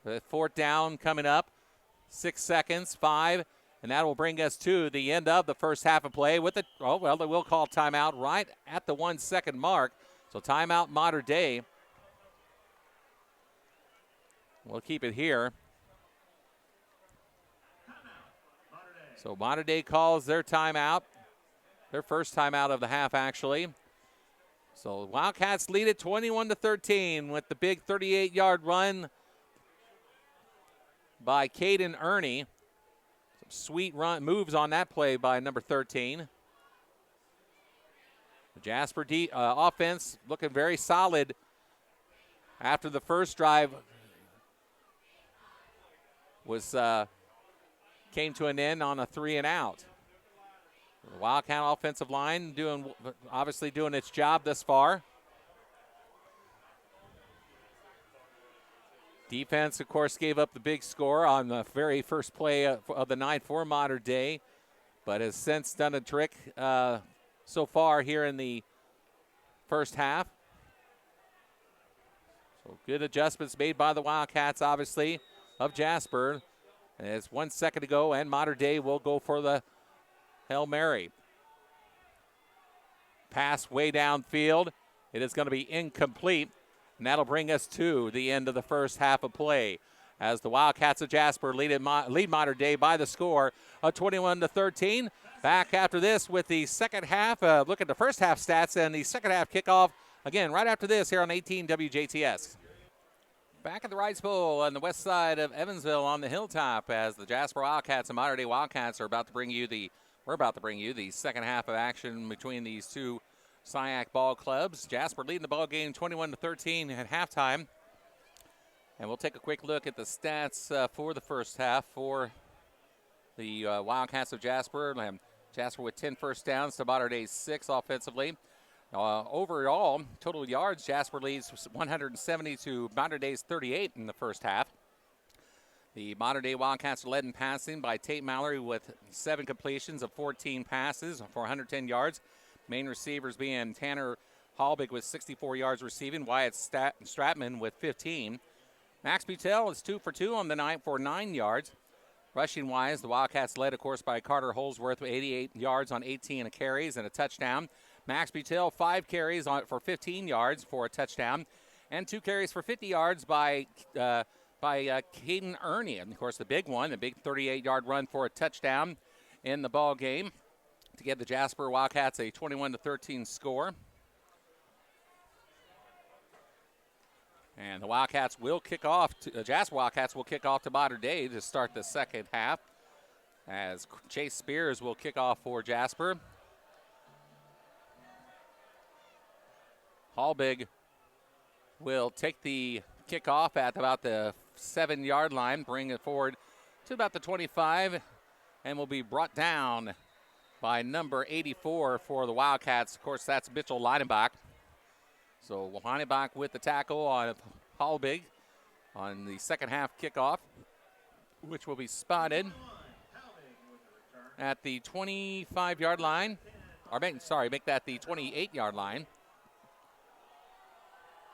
The 4th down coming up, 6 seconds, 5, and that will bring us to the end of the first half of play with they will call timeout right at the 1 second mark. So timeout Mater Dei. We'll keep it here. So Mater Dei calls their timeout, their first timeout of the half actually. So Wildcats lead it 21-13 with the big 38-yard run by Caden Ernie. Some sweet run moves on that play by number 13. The Jasper offense looking very solid after the first drive came to an end on a 3-and-out. The Wildcat offensive line obviously doing its job thus far. Defense, of course, gave up the big score on the very first play of the night for Mater Dei, but has since done a trick so far here in the first half. So good adjustments made by the Wildcats, obviously, of Jasper. And it's 1 second to go, and Mater Dei will go for the Hail Mary. Pass way downfield. It is going to be incomplete. And that'll bring us to the end of the first half of play as the Wildcats of Jasper lead Mater Dei by the score of 21-13. Back after this with the second half. Look at the first half stats and the second half kickoff. Again, right after this here on 18 WJTS. Back at the Rice Bowl on the west side of Evansville on the hilltop as the Jasper Wildcats and Mater Dei Wildcats are about to bring you the second half of action between these two SIAC ball clubs. Jasper leading the ball game 21-13 at halftime. And we'll take a quick look at the stats for the first half for the Wildcats of Jasper. Jasper with 10 first downs to Mater Dei 6 offensively. Overall, total yards, Jasper leads 170 to Mater Dei's 38 in the first half. The Mater Dei Wildcats are led in passing by Tate Mallory with 7 completions of 14 passes for 110 yards. Main receivers being Tanner Hallbig with 64 yards receiving, Wyatt Stratman with 15. Max Butel is 2 for 2 on the night for 9 yards. Rushing-wise, the Wildcats led, of course, by Carter Holsworth with 88 yards on 18 carries and a touchdown. Max Butel, 5 carries for 15 yards for a touchdown, and 2 carries for 50 yards by Caden Ernie. And, of course, the big 38-yard run for a touchdown in the ball game to give the Jasper Wildcats a 21-13 score. And the Wildcats will kick off. Jasper Wildcats will kick off to Mater Dei to start the second half as Chase Spears will kick off for Jasper. Hallbig will take the kickoff at about the 7-yard line, bring it forward to about the 25, and will be brought down by number 84 for the Wildcats. Of course, that's Mitchell Leidenbach. So Leidenbach with the tackle on Hallbig on the second half kickoff, which will be spotted at the 25-yard line. Make that the 28-yard line.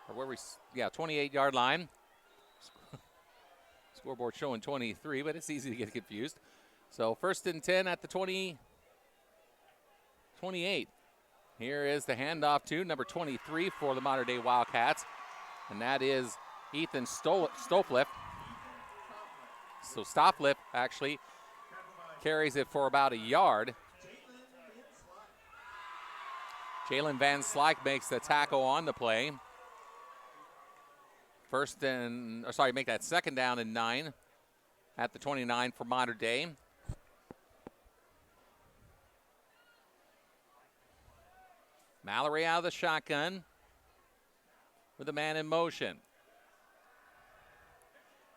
28-yard line. Scoreboard showing 23, but it's easy to get confused. So first and 10 at the 28. Here is the handoff to number 23 for the Mater Dei Wildcats, and that is Ethan Stofliff. So Stofliff actually carries it for about a yard. Jalen Van Slyke makes the tackle on the play. Make that second down and 9 at the 29 for Mater Dei. Mallory out of the shotgun with a man in motion.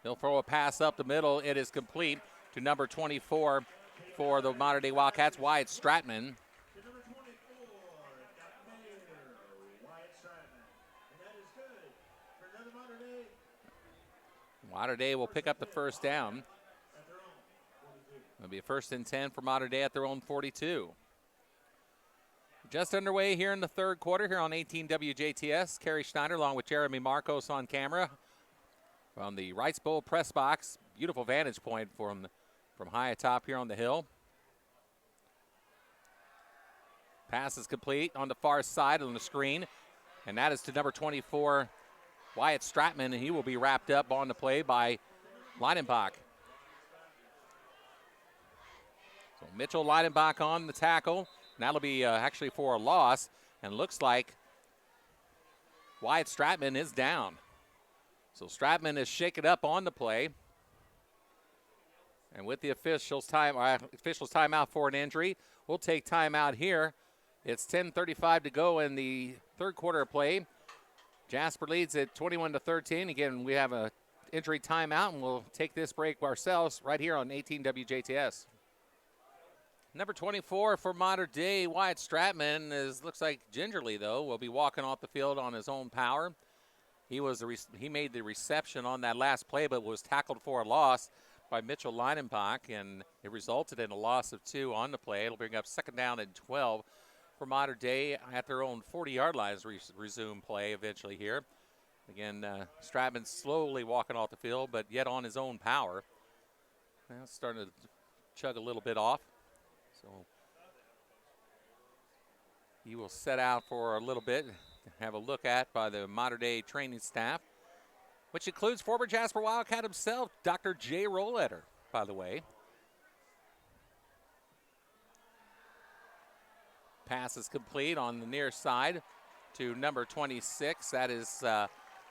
He'll throw a pass up the middle. It is complete to number 24 for the Mater Dei Wildcats, Wyatt Stratman. To number 24, the Mayor, Wyatt Stratman. And that is good for another Mater Dei Mater Dei will pick up the first down. at their own 42. It'll be a 1st and 10 for Mater Dei at their own 42. Just underway here in the third quarter here on 18 WJTS. Kerry Schneider along with Jeremy Marcos on camera from the Wrights Bowl press box. Beautiful vantage point from high atop here on the hill. Pass is complete on the far side on the screen, and that is to number 24, Wyatt Stratman, and he will be wrapped up on the play by Leidenbach. So Mitchell Leidenbach on the tackle. And that'll be actually for a loss, and looks like Wyatt Stratman is down. So Stratman is shaken up on the play. And with the officials' timeout for an injury, we'll take timeout here. It's 10:35 to go in the third quarter of play. Jasper leads at 21-13. Again, we have a injury timeout, and we'll take this break ourselves right here on 18 WJTS. Number 24 for Mater Dei, Wyatt Stratman, looks like gingerly, though, will be walking off the field on his own power. He made the reception on that last play, but was tackled for a loss by Mitchell Leidenbach, and it resulted in a loss of 2 on the play. It'll bring up 2nd down and 12 for Mater Dei at their own 40-yard lines. Resume play eventually here. Again, Stratman slowly walking off the field, but yet on his own power. Now it's starting to chug a little bit off. So he will set out for a little bit, have a look at by the Mater Dei training staff, which includes former Jasper Wildcat himself, Dr. Jay Rolleder, by the way. Pass is complete on the near side to number 26. That is,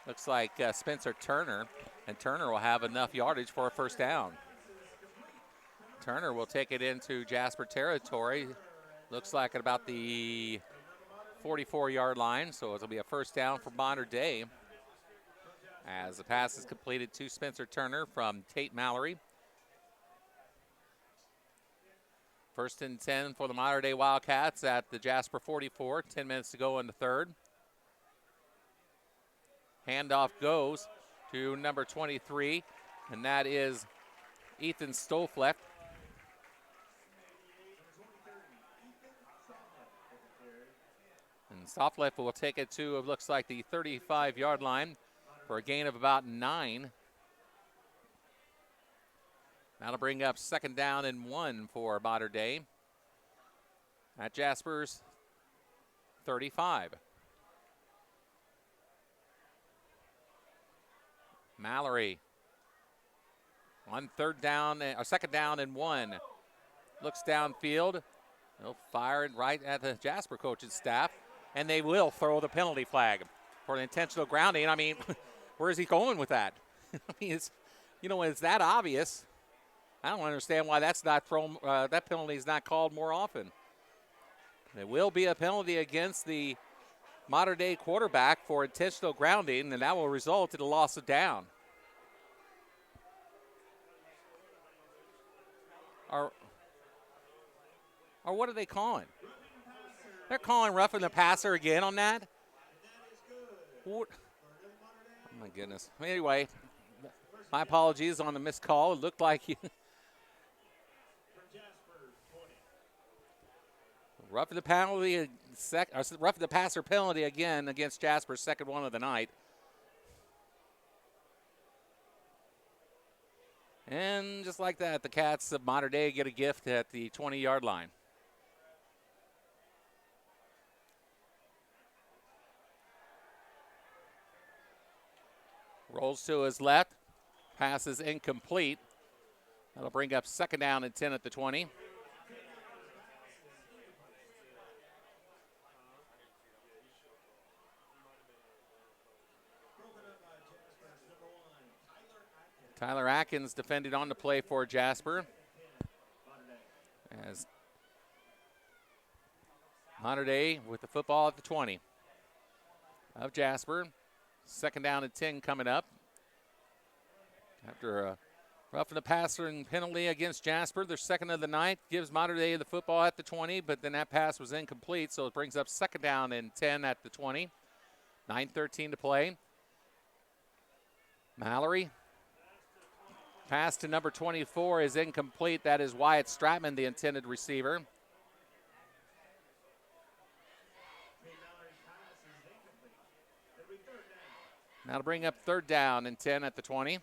looks like Spencer Turner, and Turner will have enough yardage for a 1st down. Turner will take it into Jasper territory. Looks like at about the 44-yard line, so it'll be a 1st down for Mater Dei as the pass is completed to Spencer Turner from Tate Mallory. 1st and 10 for the Mater Dei Wildcats at the Jasper 44. 10 minutes to go in the third. Handoff goes to number 23, and that is Ethan Stolfleck. And Stolfleck will take it to, it looks like, the 35-yard line for a gain of about 9. That'll bring up 2nd down and 1 for Mater Dei at Jasper's 35. Mallory on 2nd down and 1. Looks downfield. They'll fire it right at the Jasper coach's staff, and they will throw the penalty flag for an intentional grounding. I mean, where is he going with that? I mean, it's that obvious. I don't understand why that's not thrown. That penalty is not called more often. There will be a penalty against the Mater Dei quarterback for intentional grounding, and that will result in a loss of down. Or what are they calling? They're calling roughing the passer again on that? What? Oh, my goodness. Anyway, my apologies on the missed call. It looked like roughing the passer penalty again against Jasper's 2nd one of the night. And just like that, the Cats of Mater Dei get a gift at the 20-yard line. Rolls to his left. Pass is incomplete. That'll bring up 2nd down and 10 at the 20. Tyler Atkins defended on the play for Jasper. As Mater Dei with the football at the 20 of Jasper. 2nd down and 10 coming up. After a roughing the passer and penalty against Jasper, their second of the night, gives Mater Dei the football at the 20, but then that pass was incomplete, so it brings up second down and 10 at the 20. 9:13 to play. Mallory. Pass to number 24 is incomplete. That is Wyatt Stratman, the intended receiver. Now to bring up third down and 10 at the 20.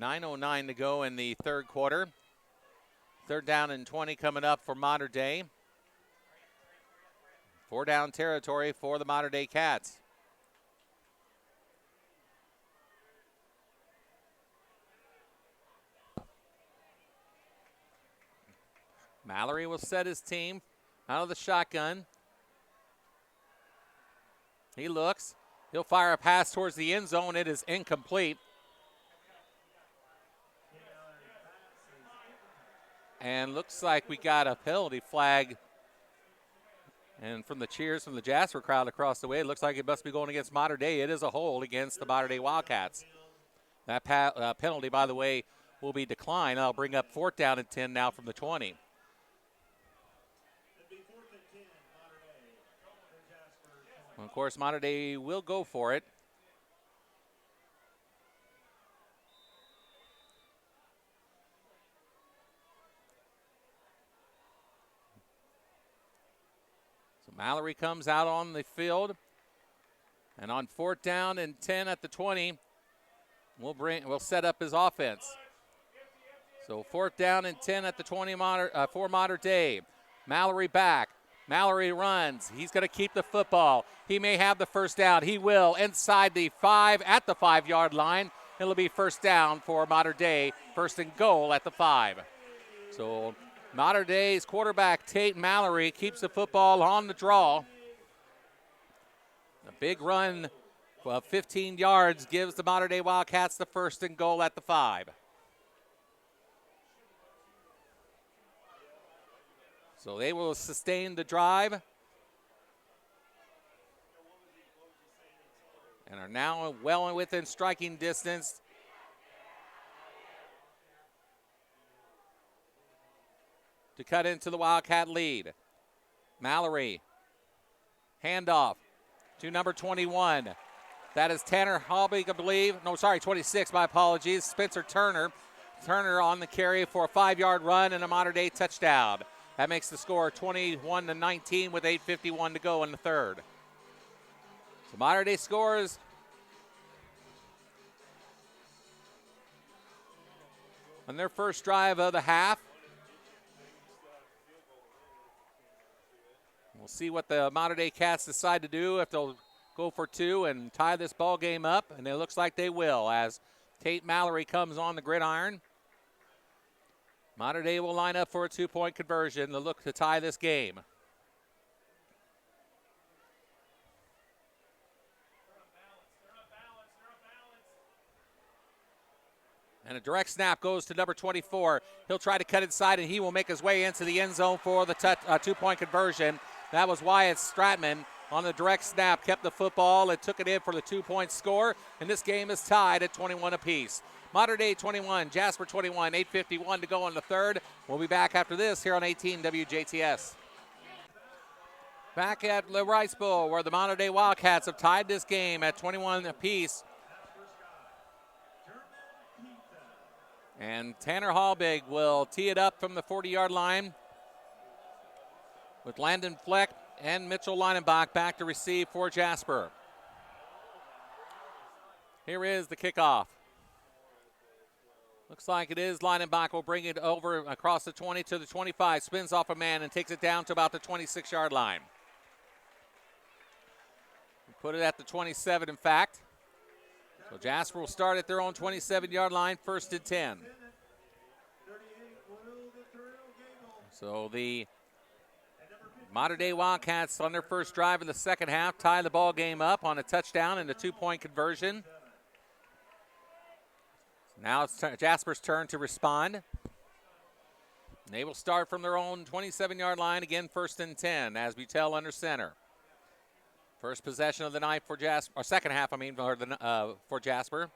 .909 to go in the third quarter. Third down and 20 coming up for Mater Dei. 4 down territory for the Mater Dei Cats. Mallory will set his team out of the shotgun. He looks. He'll fire a pass towards the end zone. It is incomplete. And looks like we got a penalty flag. And from the cheers from the Jasper crowd across the way, it looks like it must be going against Mater Dei. It is a hold against the Mater Dei Wildcats. That penalty, by the way, will be declined. I'll bring up fourth down and 10 now from the 20. Well, of course, Mater Dei will go for it. Mallory comes out on the field, and on fourth down and 10 at the 20, we'll set up his offense. So fourth down and 10 at the 20 for Mater Dei. Mallory back. Mallory runs. He's going to keep the football. He may have the first down. He will inside the 5 at the 5-yard line. It'll be first down for Mater Dei. First and goal at the 5. So Mater Dei's quarterback, Tate Mallory, keeps the football on the draw. A big run of 15 yards gives the Mater Dei Wildcats the first and goal at the 5. So they will sustain the drive and are now well within striking distance. To cut into the Wildcat lead. Mallory. Handoff to number 21. That is Tanner Halbig, I believe. No, sorry, 26, my apologies. Spencer Turner. Turner on the carry for a 5-yard run and a Mater Dei touchdown. That makes the score 21-19 with 8:51 to go in the third. So Mater Dei scores. On their first drive of the half. We'll see what the Mater Dei Cats decide to do, if they'll go for 2 and tie this ball game up, and it looks like they will as Tate Mallory comes on the gridiron. Mater Dei will line up for a 2-point conversion to look to tie this game. And a direct snap goes to number 24. He'll try to cut inside, and he will make his way into the end zone for the 2-point conversion. That was Wyatt Stratman on the direct snap, kept the football and took it in for the 2-point score. And this game is tied at 21 apiece. Mater Dei 21, Jasper 21, 8:51 to go in the third. We'll be back after this here on 18 WJTS. Back at the Rice Bowl, where the Mater Dei Wildcats have tied this game at 21 apiece. And Tanner Halbig will tee it up from the 40-yard line with Landon Fleck and Mitchell Leinenbach back to receive for Jasper. Here is the kickoff. Looks like it is. Leinenbach will bring it over across the 20 to the 25, spins off a man and takes it down to about the 26-yard line. Put it at the 27, in fact. So Jasper will start at their own 27-yard line, first and 10. So the Mater Dei Wildcats on their first drive of the second half tie the ball game up on a touchdown and a 2-point conversion. Now it's Jasper's turn to respond. And they will start from their own 27-yard line, again first and 10 as Butel under center. First possession of the night for Jasper, or second half, for Jasper.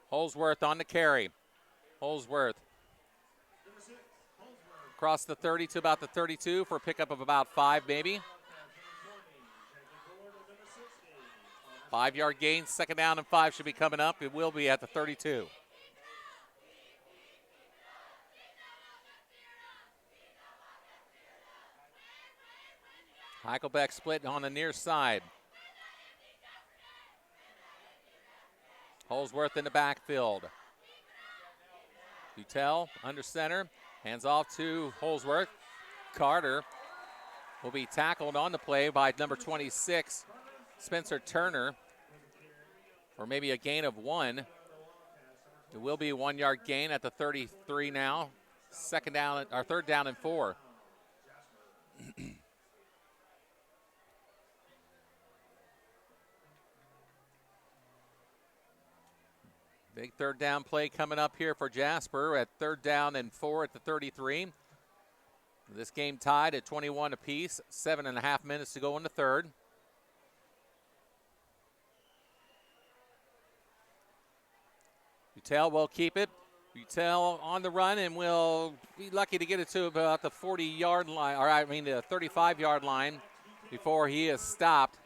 Holsworth on the carry. Holsworth across the 30 to about the 32 for a pickup of about 5 maybe. 5-yard gain, second down and 5 should be coming up. It will be at the 32. Heichelbeck split on the near side. Holsworth in the backfield. Butel under center. Hands off to Holsworth. Carter will be tackled on the play by number 26, Spencer Turner, for maybe a gain of 1. It will be a 1-yard gain at the 33 now. Third down and 4. Big third down play coming up here for Jasper at 3rd down and 4 at the 33. This game tied at 21 apiece. 7.5 minutes to go in the third. Butel will keep it. Butel on the run and will be lucky to get it to about the 40-yard line, the 35-yard line before he is stopped.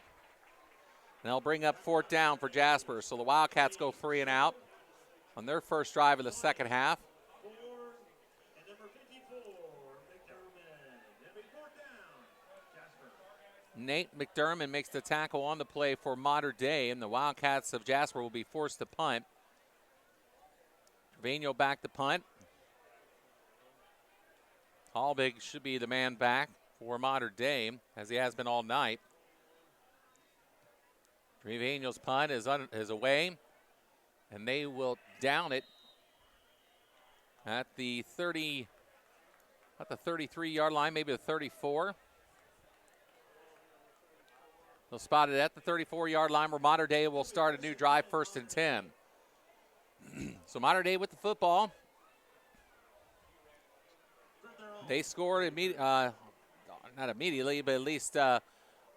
And they'll bring up 4th down for Jasper. So the Wildcats go 3 and out on their first drive of the second half. Nate McDermott makes the tackle on the play for Mater Dei, and the Wildcats of Jasper will be forced to punt. Trevino back to punt. Hallbig should be the man back for Mater Dei, as he has been all night. Trevino's punt is away, and they will down it at the 33-yard line, maybe the 34. They'll spot it at the 34-yard line where Mater Dei will start a new drive, 1st and 10. So Mater Dei with the football. They scored not immediately, but at least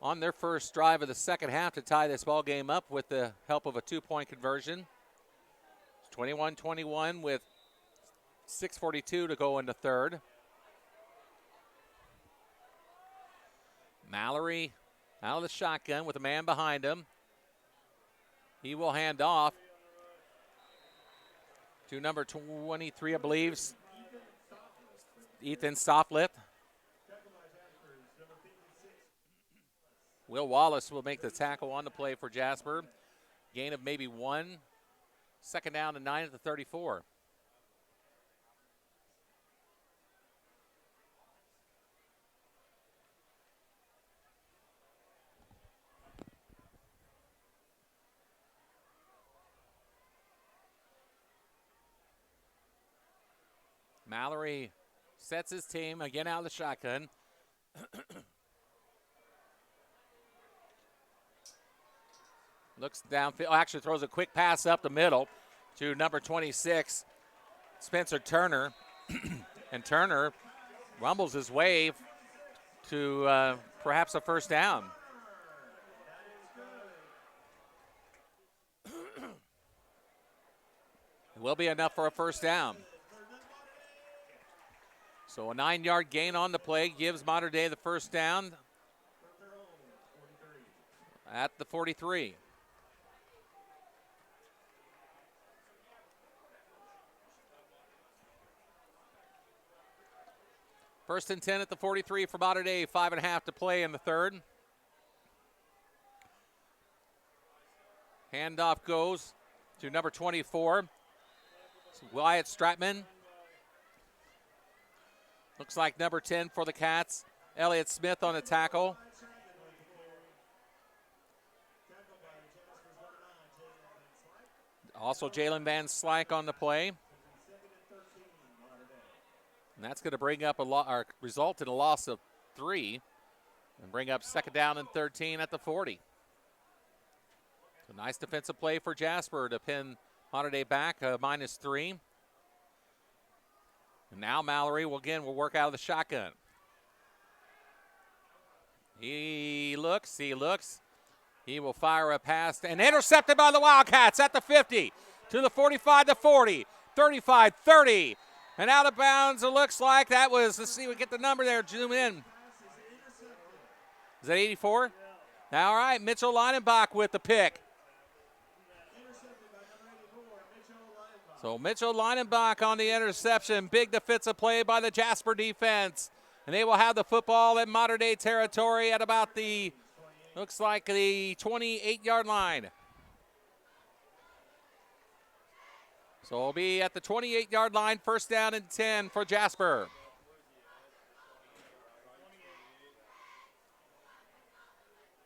on their first drive of the second half to tie this ball game up with the help of a 2-point conversion. It's 21-21 with 6:42 to go in the third. Mallory out of the shotgun with a man behind him. He will hand off to number 23, I believe, Ethan Stofflip. Will Wallace will make the tackle on the play for Jasper. Gain of maybe 1. 2nd down and 9 at the 34. Mallory sets his team again out of the shotgun. Looks downfield, actually throws a quick pass up the middle to number 26, Spencer Turner. And Turner rumbles his way to perhaps a 1st down. It will be enough for a 1st down. So a 9-yard gain on the play gives Mater Dei the 1st down at the 43. First and 10 at the 43 for Mater Dei. 5.5 to play in the third. Handoff goes to number 24, Wyatt Stratman. Looks like number 10 for the Cats, Elliott Smith on the tackle. Also Jalen Van Slyke on the play. And that's going to bring up result in a loss of 3 and bring up 2nd down and 13 at the 40. So nice defensive play for Jasper to pin Mater Dei back, -3. And now Mallory will work out of the shotgun. He looks. He will fire a pass and intercepted by the Wildcats at the 50 to the 45, the 40, 35, 30. And out of bounds, it looks like that was, let's see, we get the number there, zoom in. Is that 84? Yeah. All right, Mitchell Leinenbach with the pick. So Mitchell Leinenbach on the interception. Big defensive play by the Jasper defense. And they will have the football at modern day territory at about the, looks like the 28-yard line. So it'll be at the 28-yard line, first down and 10 for Jasper.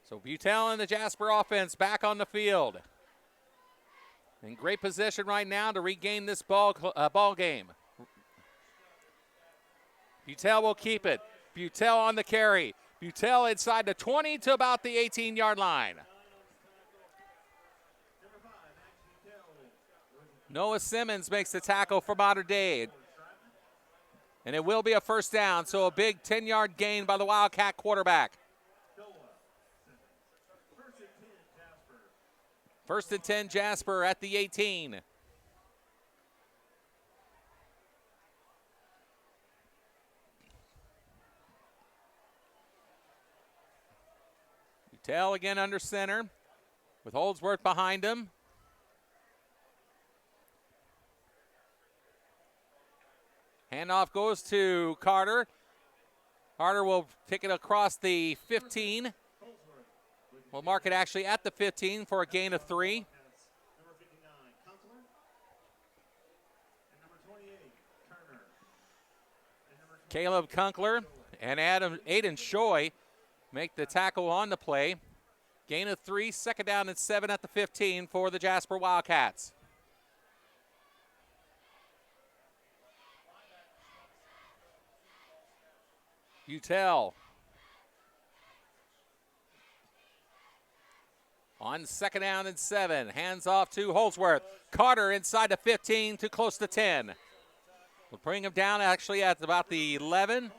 So Butel and the Jasper offense back on the field. In great position right now to regain this ball game. Butel will keep it. Butel on the carry. Butel inside the 20 to about the 18-yard line. Noah Simmons makes the tackle for Mater Dei. And it will be a first down, so a big 10-yard gain by the Wildcat quarterback. First and 10, Jasper at the 18. Butel again under center with Holdsworth behind him. Handoff goes to Carter. Carter will take it across the 15. We'll mark it actually at the 15 for a gain of 3. Caleb Kunkler and Aiden Shoy make the tackle on the play. Gain of 3, second down and 7 at the 15 for the Jasper Wildcats. Butel on second down and 7. Hands off to Holdsworth. Carter inside the 15 to close to 10. We'll bring him down actually at about the 11.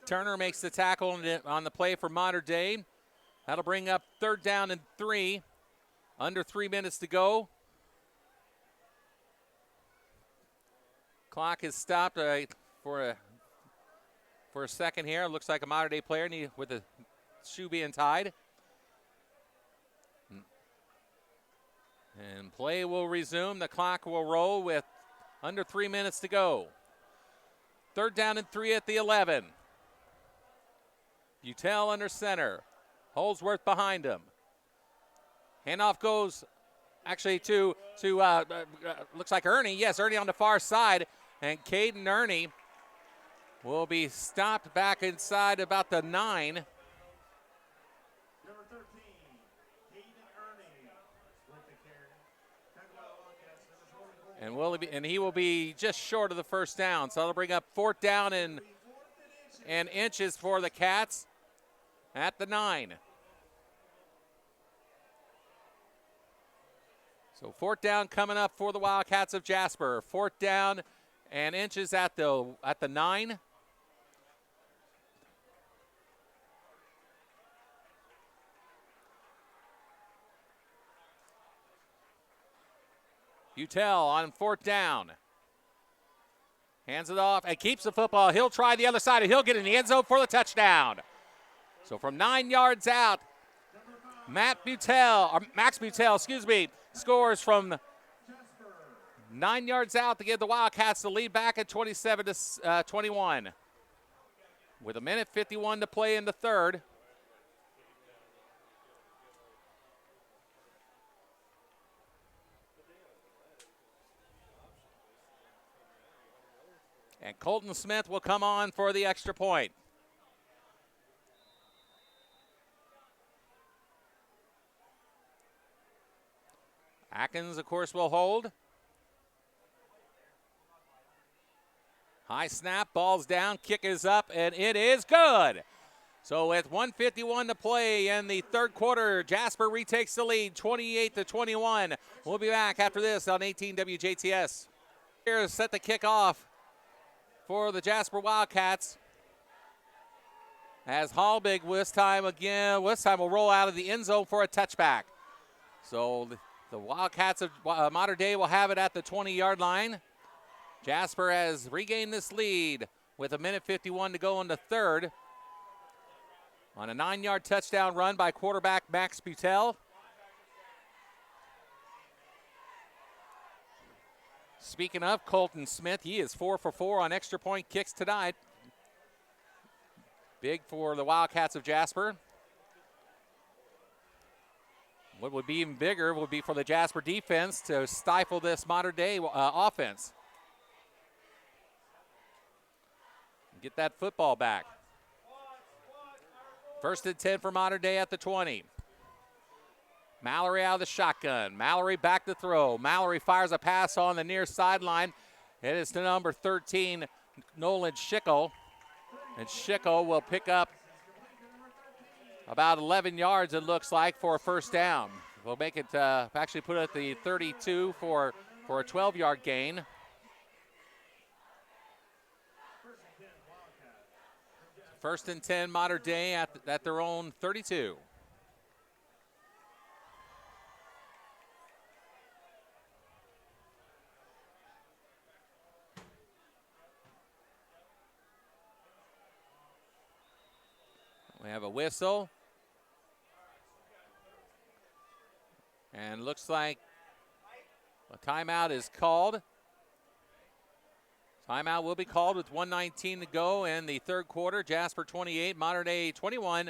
Turner makes the tackle on the play for Mater Dei. That'll bring up third down and 3. Under 3 minutes to go. Clock is stopped for a second here. Looks like a Mater Dei player with a shoe being tied. And play will resume. The clock will roll with under 3 minutes to go. Third down and 3 at the 11. Butel under center. Holdsworth behind him. Handoff goes actually to looks like Ernie. Yes, Ernie on the far side. And Caden Ernie will be stopped back inside about the 9. Number 13, Caden Ernie with the carry. And he will be just short of the first down. So that'll bring up fourth down and inches for the Cats at the 9. So fourth down coming up for the Wildcats of Jasper. Fourth down and inches at the 9. Butel on fourth down. Hands it off and keeps the football. He'll try the other side and he'll get in the end zone for the touchdown. So from 9 yards out, Max Butel, scores from 9 yards out to give the Wildcats the lead back at 27-21. With 1:51 to play in the third. And Colton Smith will come on for the extra point. Atkins, of course, will hold. High snap, ball's down, kick is up, and it is good. So with 1:51 to play in the third quarter, Jasper retakes the lead, 28-21. We'll be back after this on 18 WJTS. Here's set to kick off for the Jasper Wildcats. As Hallbig this time will roll out of the end zone for a touchback. So the Wildcats of Mater Dei will have it at the 20-yard line. Jasper has regained this lead with 1:51 to go in the third. On a 9-yard touchdown run by quarterback Max Butel. Speaking of Colton Smith, he is 4 for 4 on extra point kicks tonight. Big for the Wildcats of Jasper. What would be even bigger would be for the Jasper defense to stifle this Mater Dei offense. Get that football back. 1st and 10 for Mater Dei at the 20. Mallory out of the shotgun. Mallory back to throw. Mallory fires a pass on the near sideline. It is to number 13, Nolan Schickel. And Schickel will pick up about 11 yards, it looks like, for a first down. We'll make it, actually put it at the 32 for a 12-yard gain. First and 10, Mater Dei at their own 32. We have a whistle. And looks like a timeout is called. Timeout will be called with 1:19 to go in the third quarter. Jasper 28, Mater Dei 21.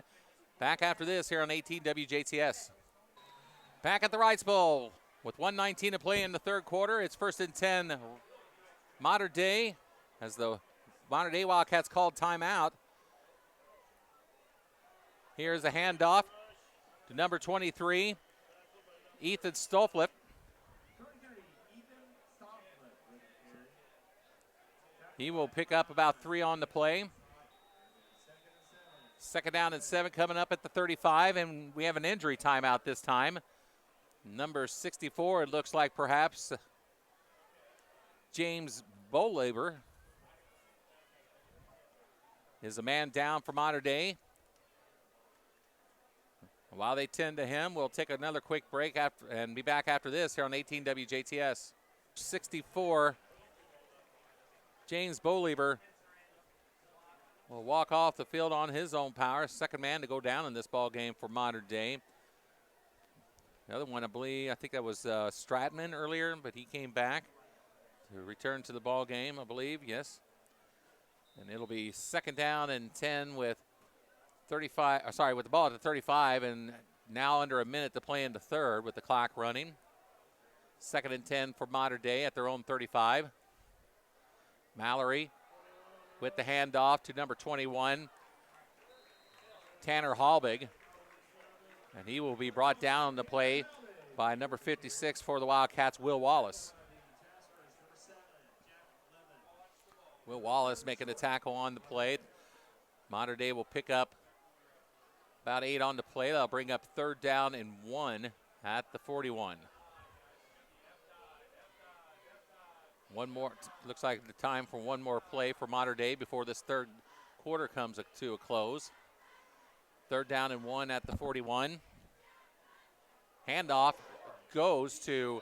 Back after this here on 18 WJTS. Back at the Rice Bowl with 1:19 to play in the third quarter. It's 1st and 10 Mater Dei as the Mater Dei Wildcats called timeout. Here's a handoff to number 23, Ethan Stolflip. He will pick up about 3 on the play. 2nd down and 7 coming up at the 35, and we have an injury timeout this time. Number 64, it looks like perhaps James Bowlaber is a man down for Mater Dei. While they tend to him, we'll take another quick break and be back after this here on 18 WJTS. 64, James Bowlever will walk off the field on his own power. Second man to go down in this ball game for Mater Dei. The other one, I think that was Stratman earlier, but he came back to return to the ball game, I believe, yes. And it'll be 2nd down and 10 with with the ball at the 35, and now under a minute to play in the third with the clock running. 2nd and 10 for Mater Dei at their own 35. Mallory with the handoff to number 21, Tanner Hallbig. And he will be brought down to play by number 56 for the Wildcats, Will Wallace. Will Wallace making the tackle on the play. Mater Dei will pick up about 8 on the play. That'll bring up 3rd down and 1 at the 41. One more, looks like the time for one more play for Mater Dei before this third quarter comes to a close. 3rd down and 1 at the 41. Handoff goes to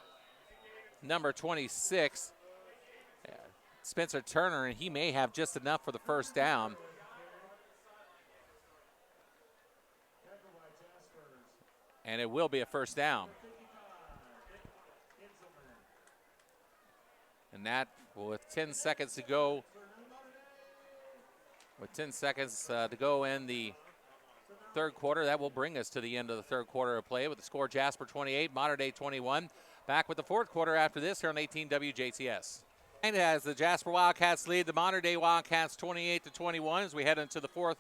number 26, Spencer Turner, and he may have just enough for the first down. And it will be a first down. And that, with 10 seconds to go, in the third quarter, that will bring us to the end of the third quarter of play with the score Jasper 28, Mater Dei 21. Back with the fourth quarter after this here on 18 WJTS. And as the Jasper Wildcats lead the Mater Dei Wildcats 28-21 as we head into the fourth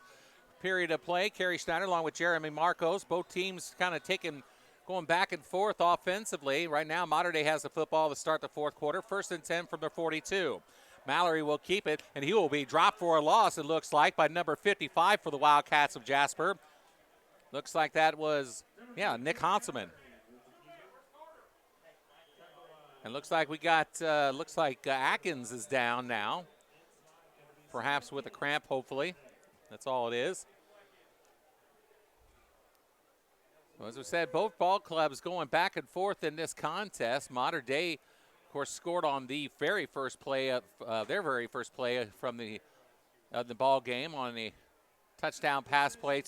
period of play. Kerry Schneider along with Jeremy Marcos. Both teams kind of going back and forth offensively. Right now, Mater Dei has the football to start the fourth quarter. 1st and 10 from the 42. Mallory will keep it, and he will be dropped for a loss, it looks like, by number 55 for the Wildcats of Jasper. Looks like that was, Nick Hanselman. And looks like we got, Atkins is down now. Perhaps with a cramp, hopefully. That's all it is. Well, as we said, both ball clubs going back and forth in this contest. Mater Dei, of course, scored on the very first play of their very first play from the ball game on the touchdown pass play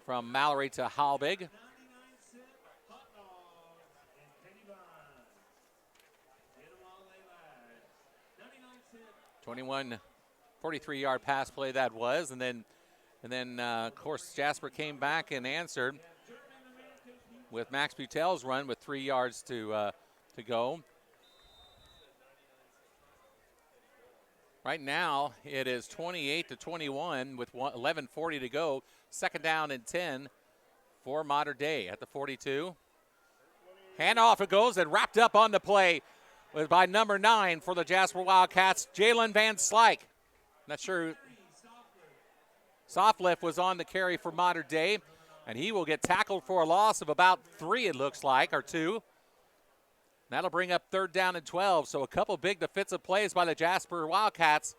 from Mallory to Halbig. 43-yard pass play that was, and then of course Jasper came back and answered with Max Butel's run with 3 yards to go. Right now it is 28-21 with 11:40 to go. Second down and 10 for Mater Dei at the 42. Handoff it goes and wrapped up on the play by number 9 for the Jasper Wildcats, Jalen Van Slyke. Not sure. Softlift was on the carry for Mater Dei, and he will get tackled for a loss of about 3, it looks like, or 2. That'll bring up third down and 12. So a couple big defensive plays by the Jasper Wildcats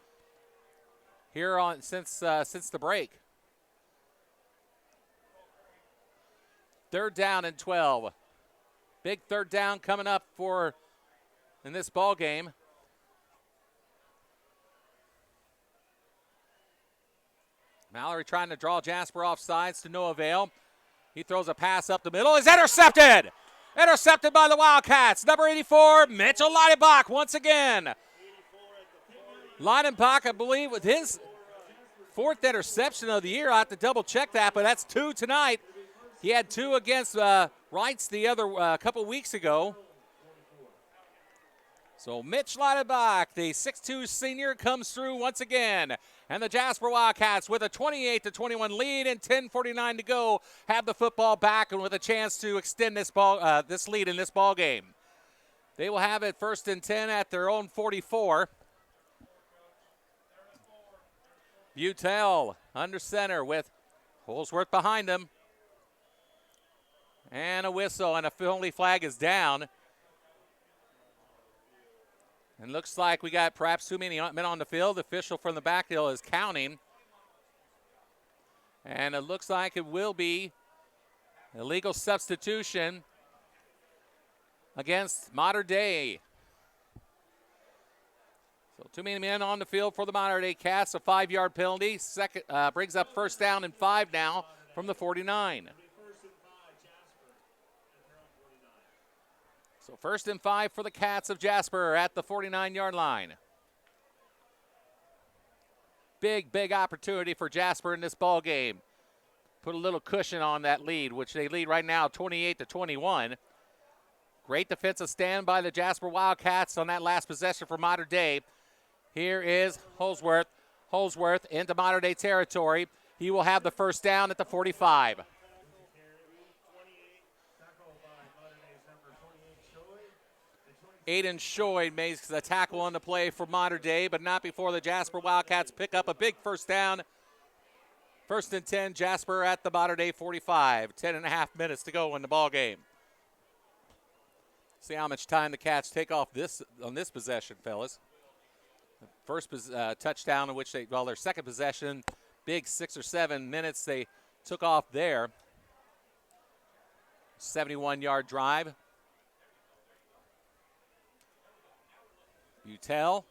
here since the break. Third down and 12. Big third down coming up in this ball game. Mallory trying to draw Jasper off sides to no avail. He throws a pass up the middle. Is intercepted! Intercepted by the Wildcats. Number 84, Mitchell Leidenbach once again. Leidenbach, I believe, with his 4th interception of the year. I have to double check that, but that's 2 tonight. He had 2 against Wrights the other couple weeks ago. So Mitch Leidenbach, the 6'2 senior, comes through once again. And the Jasper Wildcats with a 28-21 lead and 10:49 to go have the football back and with a chance to extend this lead in this ball game. They will have it 1st and 10 at their own 44. Butel under center with Holsworth behind him. And a whistle and a penalty flag is down. And looks like we got perhaps too many men on the field. The official from the backfield is counting. And it looks like it will be illegal substitution against Mater Dei. So too many men on the field for the Mater Dei Cats. A 5-yard penalty. Brings up 1st down and 5 now from the 49. So 1st and 5 for the Cats of Jasper at the 49-yard line. Big opportunity for Jasper in this ball game. Put a little cushion on that lead, which they lead right now 28-21. Great defensive stand by the Jasper Wildcats on that last possession for Mater Dei. Here is Holsworth. Holsworth into Mater Dei territory. He will have the 1st down at the 45. Aiden Shoyd makes the tackle on the play for Mater Dei, but not before the Jasper Wildcats pick up a big 1st down. 1st and 10, Jasper at the Mater Dei 45. 10.5 minutes to go in the ball game. See how much time the Cats take off on this possession, fellas. First touchdown in which their second possession, big 6 or 7 minutes they took off there. 71-yard drive. Butel.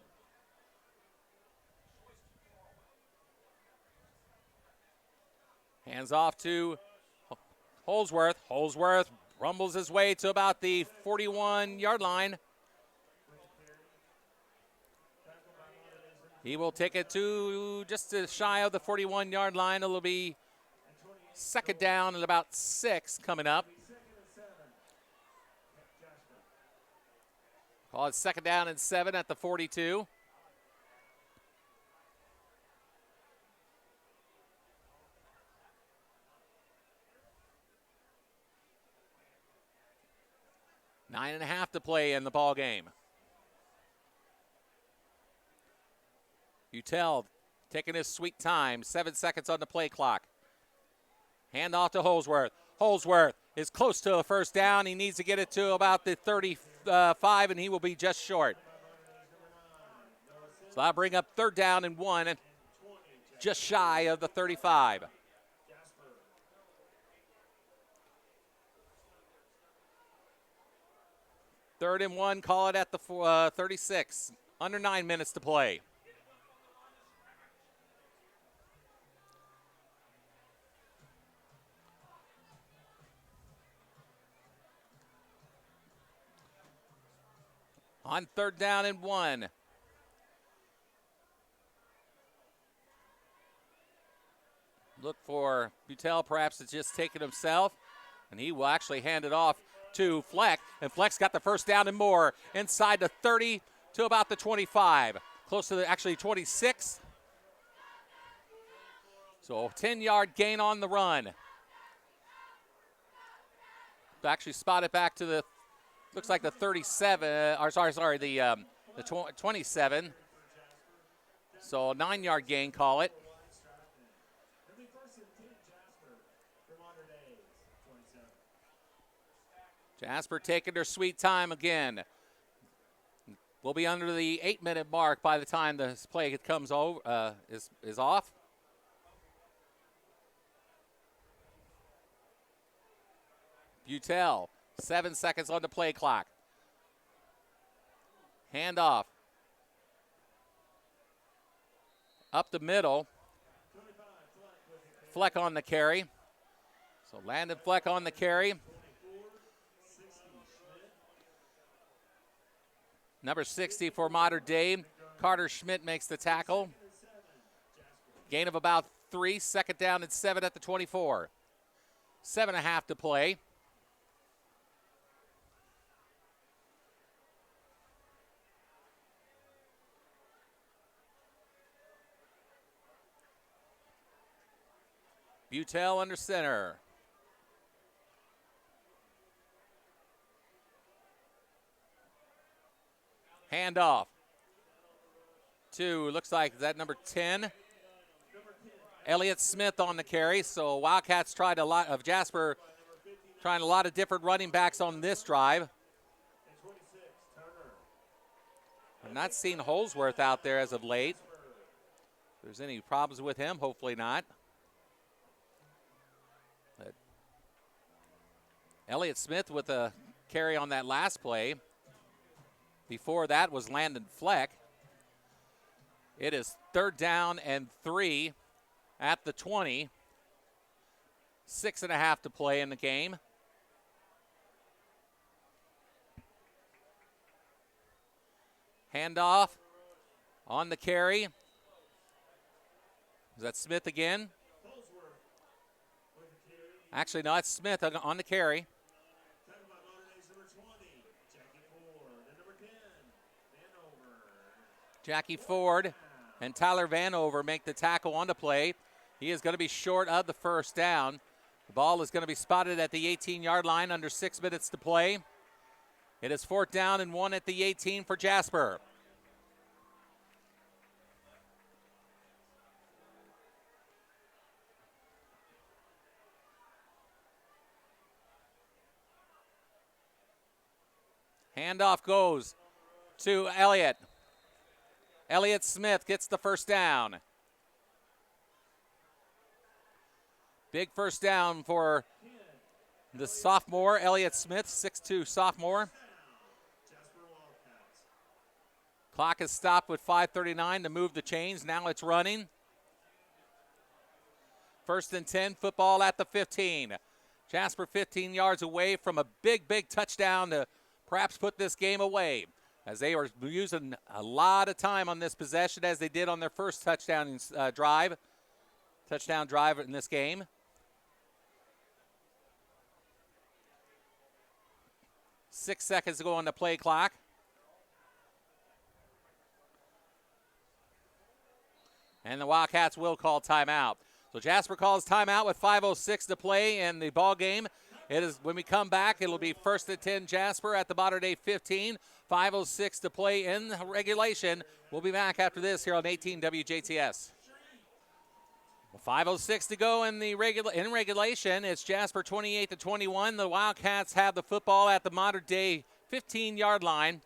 Hands off to Holsworth. Holsworth rumbles his way to about the 41-yard line. He will take it to just shy of the 41-yard line. It'll be 2nd down and about 6 coming up. Call it 2nd down and 7 at the 42. Nine and a half to play in the ball game. Butel taking his sweet time. 7 seconds on the play clock. Hand off to Holsworth. Holsworth is close to a first down. He needs to get it to about the 35, and he will be just short. So that'll bring up 3rd down and 1, just shy of the 35. Third and 1, call it at the 36. Under 9 minutes to play. On 3rd down and 1. Look for Butel perhaps to just take it himself, and he will actually hand it off to Fleck, and Fleck's got the first down and more inside the 30 to about the 25, close to the actually 26. So 10-yard gain on the run. Actually spotted back to the, looks like the 37, or sorry, the 27. So a 9-yard gain, call it. Jasper taking their sweet time again. We'll be under the 8-minute mark by the time this play comes over, is off. Butel, 7 seconds on the play clock. Hand off. Up the middle. Fleck on the carry. So Landon Fleck on the carry. Number 60 for Mater Dei. Carter Schmidt makes the tackle. Gain of about 3. 2nd down and 7 at the 24. 7.5 to play. Butel under center. Hand off to, looks like that number 10. Elliott Smith on the carry. So Wildcats tried a lot of Jasper, trying a lot of different running backs on this drive. I've not seen Holsworth out there as of late. If there's any problems with him, hopefully not. But Elliott Smith with a carry on that last play. Before that was Landon Fleck. It is 3rd down and 3 at the 20. 6.5 to play in the game. Handoff on the carry. Is that Smith again? Actually, no, it's Smith on the carry. Jackie Ford and Tyler Vanover make the tackle on the play. He is going to be short of the first down. The ball is going to be spotted at the 18-yard line under 6 minutes to play. It is 4th down and 1 at the 18 for Jasper. Handoff goes to Elliott. Elliott Smith gets the first down. Big first down for the sophomore, Elliott Smith, 6'2" sophomore. Clock is stopped with 5:39 to move the chains. Now it's running. 1st and 10, football at the 15. Jasper 15 yards away from a big, big touchdown to perhaps put this game away, as they were using a lot of time on this possession as they did on their first touchdown drive in this game. Six seconds to go on the play clock. And the Wildcats will call timeout. So Jasper calls timeout with 5:06 to play in the ball game. It is when we come back, it'll be 1st and 10 Jasper at the modern day 15. 5:06 to play in regulation. We'll be back after this here on 18 WJTS. 5:06 to go in regulation. It's Jasper 28-21. The Wildcats have the football at the modern day 15-yard line.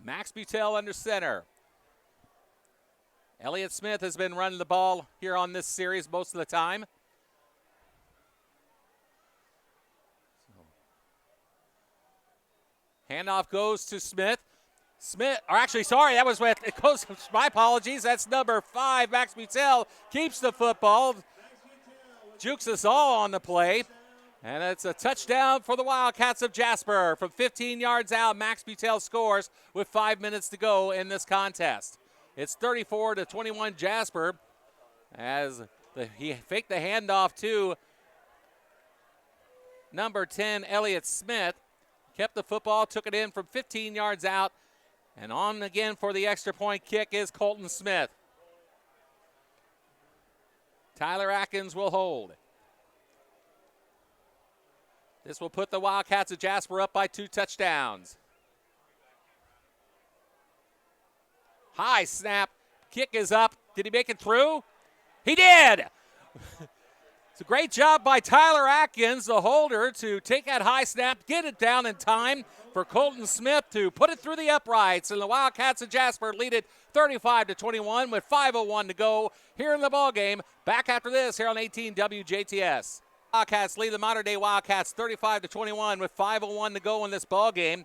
Max Butel under center. Elliott Smith has been running the ball here on this series most of the time. Handoff goes to Smith. That was with, it goes, my apologies, that's number 5, Max Butel keeps the football. Jukes us all on the play. And it's a touchdown for the Wildcats of Jasper. From 15 yards out, Max Butel scores with 5 minutes to go in this contest. It's 34-21 Jasper as he faked the handoff to number 10, Elliott Smith. Kept the football, took it in from 15 yards out. And on again for the extra point kick is Colton Smith. Tyler Atkins will hold. This will put the Wildcats of Jasper up by 2 touchdowns. High snap. Kick is up. Did he make it through? He did! It's a great job by Tyler Atkins, the holder, to take that high snap, get it down in time for Colton Smith to put it through the uprights. And the Wildcats of Jasper lead it 35-21 with 5:01 to go here in the ballgame. Back after this here on 18 WJTS. Wildcats lead the modern-day Wildcats 35-21 with 5:01 to go in this ball game.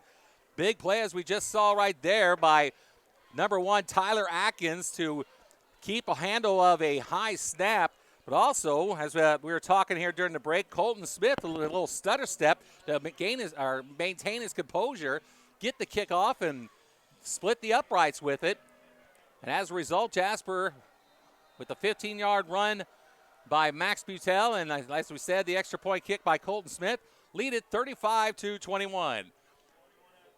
Big play, as we just saw right there, by number 1 Tyler Atkins to keep a handle of a high snap. But also, as we were talking here during the break, Colton Smith, a little stutter step to maintain his composure, get the kickoff, and split the uprights with it. And as a result, Jasper, with a 15-yard run by Max Butel, and as we said, the extra point kick by Colton Smith, lead it 35-21.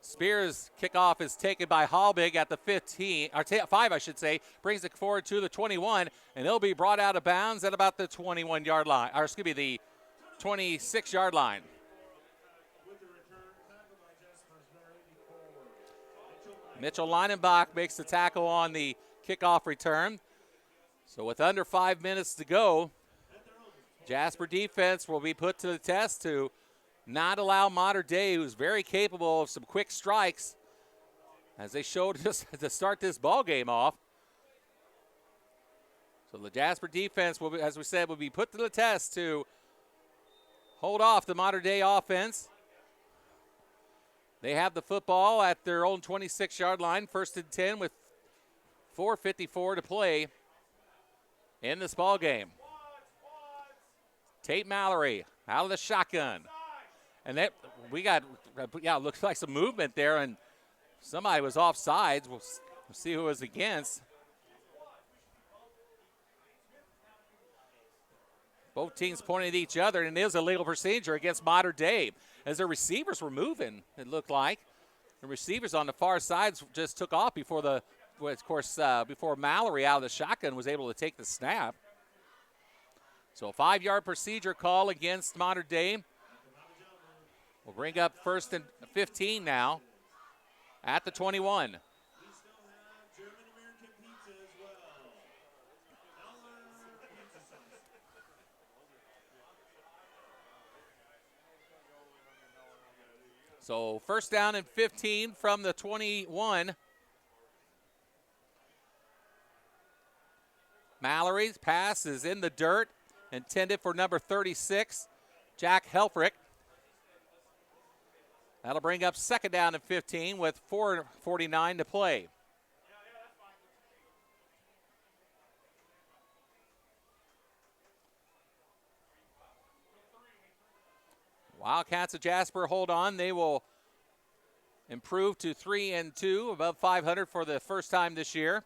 Spears' kickoff is taken by Halbig at the 15, or 5, I should say, brings it forward to the 21, and it'll be brought out of bounds at about the 21-yard line, or excuse me, the 26-yard line. Mitchell Leinenbach makes the tackle on the kickoff return. So with under 5 minutes to go, Jasper defense will be put to the test to not allow Mater Dei, who's very capable of some quick strikes, as they showed us to start this ball game off. So the Jasper defense, will be, as we said, will be put to the test to hold off the Mater Dei offense. They have the football at their own 26-yard line, 1st and 10 with 4:54 to play in this ball game. Tate Mallory out of the shotgun. And that looks like some movement there, and somebody was offsides. We'll see who was against. Both teams pointing at each other, and it is a legal procedure against Mater Dei. As their receivers were moving, it looked like. The receivers on the far sides just took off before before Mallory out of the shotgun was able to take the snap. So a 5-yard procedure call against Mater Dei. We'll bring up 1st and 15 now at the 21. So 1st down and 15 from the 21. Mallory's pass is in the dirt, intended for number 36, Jack Helfrich. That'll bring up 2nd down and 15 with 4:49 to play. Wildcats of Jasper hold on. They will improve to 3-2, above 500 for the first time this year.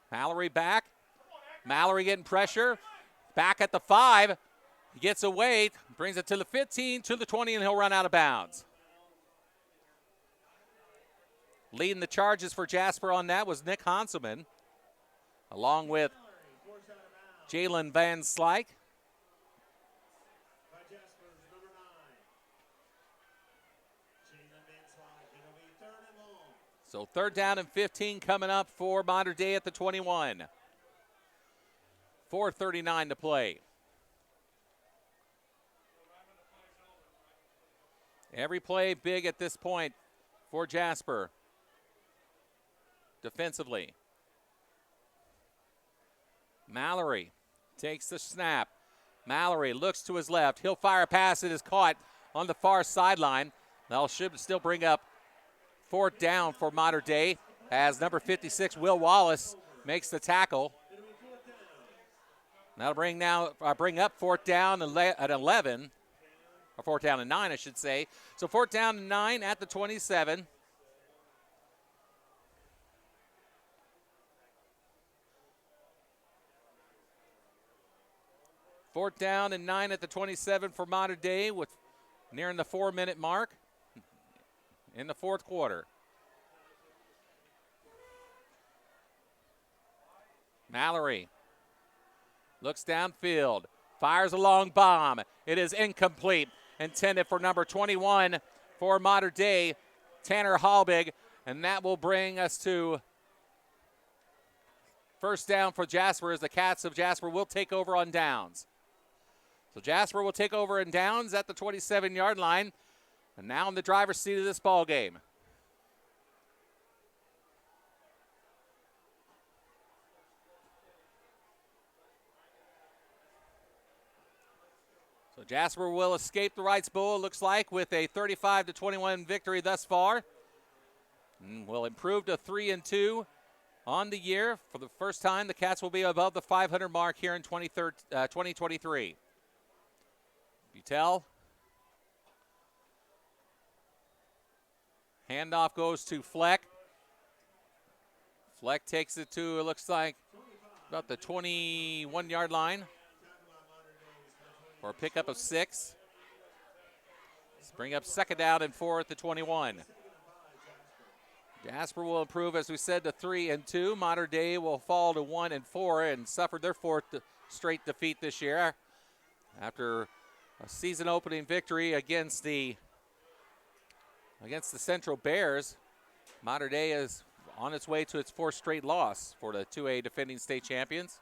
Mallory back. Mallory getting pressure. Back at the 5. He gets away, brings it to the 15, to the 20, and he'll run out of bounds. Leading the charges for Jasper on that was Nick Hanselman, along with Jalen Van Slyke. By Jasper's number 9. Jalen Van Slyke. It'll be 3rd and long. So 3rd down and 15 coming up for Mater Dei at the 21. 4:39 to play. Every play big at this point for Jasper. Defensively. Mallory takes the snap. Mallory looks to his left. He'll fire a pass. It is caught on the far sideline. That should still bring up 4th down for Mater Dei as number 56, Will Wallace, makes the tackle. That'll bring up 4th down at 11, or 4th down and 9, I should say. So 4th down and 9 at the 27. Fourth down and 9 at the 27 for Mater Dei, with nearing the 4-minute mark in the 4th quarter. Mallory looks downfield, fires a long bomb. It is incomplete, intended for number 21 for Mater Dei, Tanner Halbig, and that will bring us to 1st down for Jasper, as the Cats of Jasper will take over on downs. So Jasper will take over in downs at the 27-yard line, and now in the driver's seat of this ball game. So Jasper will escape the Wrights Bowl, it looks like, with a 35-21 victory thus far. And will improve to 3-2 on the year. For the first time, the Cats will be above the 500 mark here in 2023. Butel. Handoff goes to Fleck. Fleck takes it to, it looks like, about the 21-yard line for a pickup of 6. Let's bring up 2nd down and 4 at the 21. Jasper will improve, as we said, to 3-2. Mater Dei will fall to 1-4 and suffer their 4th straight defeat this year after a season-opening victory against the Central Bears. Mater Dei is on its way to its 4th straight loss for the 2A defending state champions.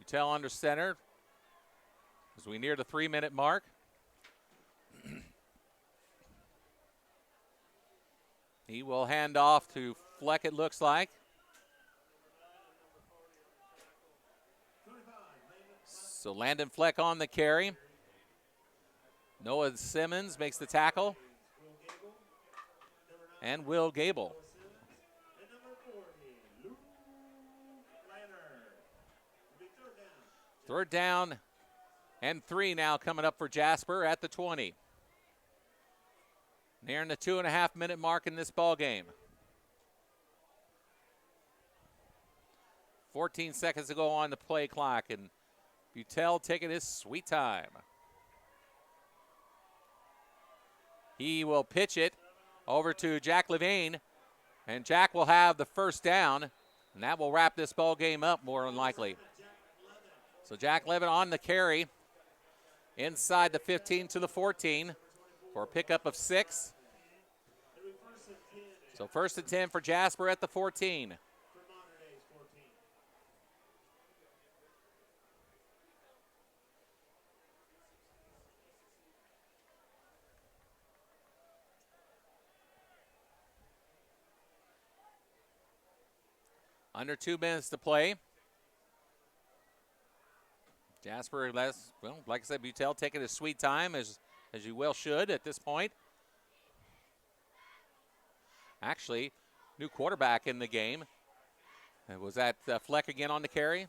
Butel under center as we near the 3-minute mark. He will hand off to Fleck, it looks like. So Landon Fleck on the carry. Noah Simmons makes the tackle. And Will Gable. 3rd down and 3 now coming up for Jasper at the 20. Nearing the 2.5-minute mark in this ball game. 14 seconds to go on the play clock, and Butel taking his sweet time. He will pitch it over to Jack Levine, and Jack will have the 1st down, and that will wrap this ball game up more than likely. So Jack Levin on the carry inside the 15 to the 14 for a pickup of 6. So 1st and 10 for Jasper at the 14. Under 2 minutes to play. Jasper, like I said, Butel taking his sweet time, as you well should at this point. Actually, new quarterback in the game. Was that Fleck again on the carry?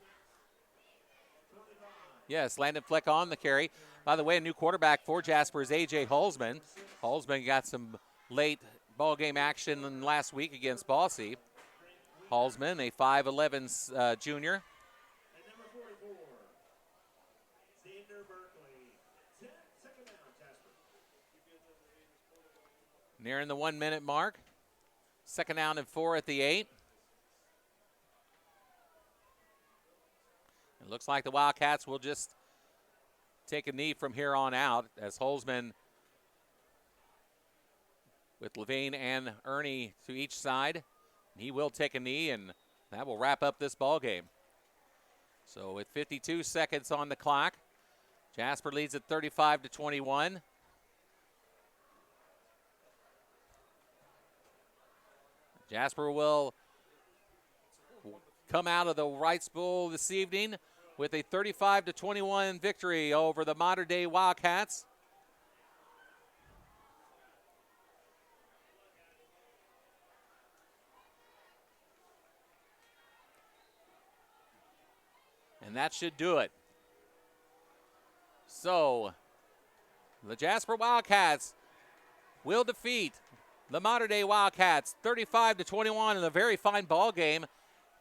Yes, Landon Fleck on the carry. By the way, a new quarterback for Jasper is A.J. Holzman. Holzman got some late ball game action last week against Boise. Holzman, a 5'11" junior. And number 44, Xander Berkeley. 2nd down, Jasper. Nearing the 1-minute mark. Second down and 4 at the 8. It looks like the Wildcats will just take a knee from here on out as Holzman with Levine and Ernie to each side. He will take a knee, and that will wrap up this ball game. So with 52 seconds on the clock, Jasper leads at 35-21. Jasper will come out of the Wrights Bowl this evening with a 35-21 victory over the modern-day Wildcats. And that should do it. So, the Jasper Wildcats will defeat the modern-day Wildcats 35-21 in a very fine ball game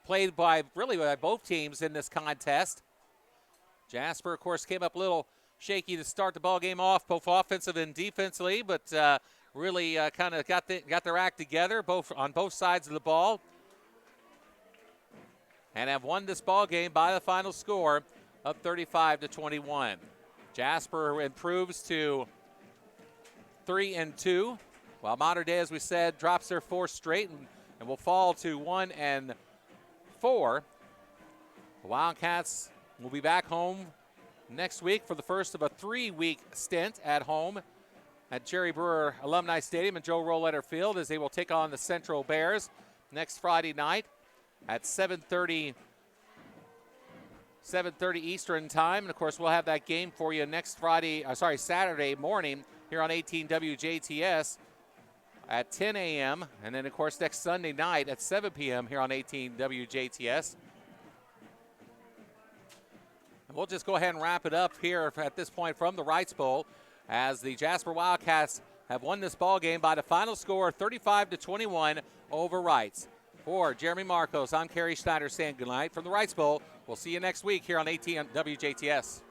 played by both teams in this contest. Jasper, of course, came up a little shaky to start the ball game off, both offensive and defensively, but really kind of got their act together on both sides of the ball, and have won this ball game by the final score of 35-21. Jasper improves to 3-2, while Modern Day, as we said, drops their 4th straight and will fall to 1-4. The Wildcats will be back home next week for the first of a 3-week stint at home at Jerry Brewer Alumni Stadium and Joe Rollletter Field, as they will take on the Central Bears next Friday night at 7:30 Eastern time. And of course, we'll have that game for you Saturday morning here on 18 WJTS at 10 a.m. And then, of course, next Sunday night at 7 p.m. here on 18 WJTS. And we'll just go ahead and wrap it up here at this point from the Wrights Bowl, as the Jasper Wildcats have won this ball game by the final score 35-21 over Wrights. For Jeremy Marcos, I'm Kerry Schneider saying goodnight from the Wrights Bowl. We'll see you next week here on 18 WJTS.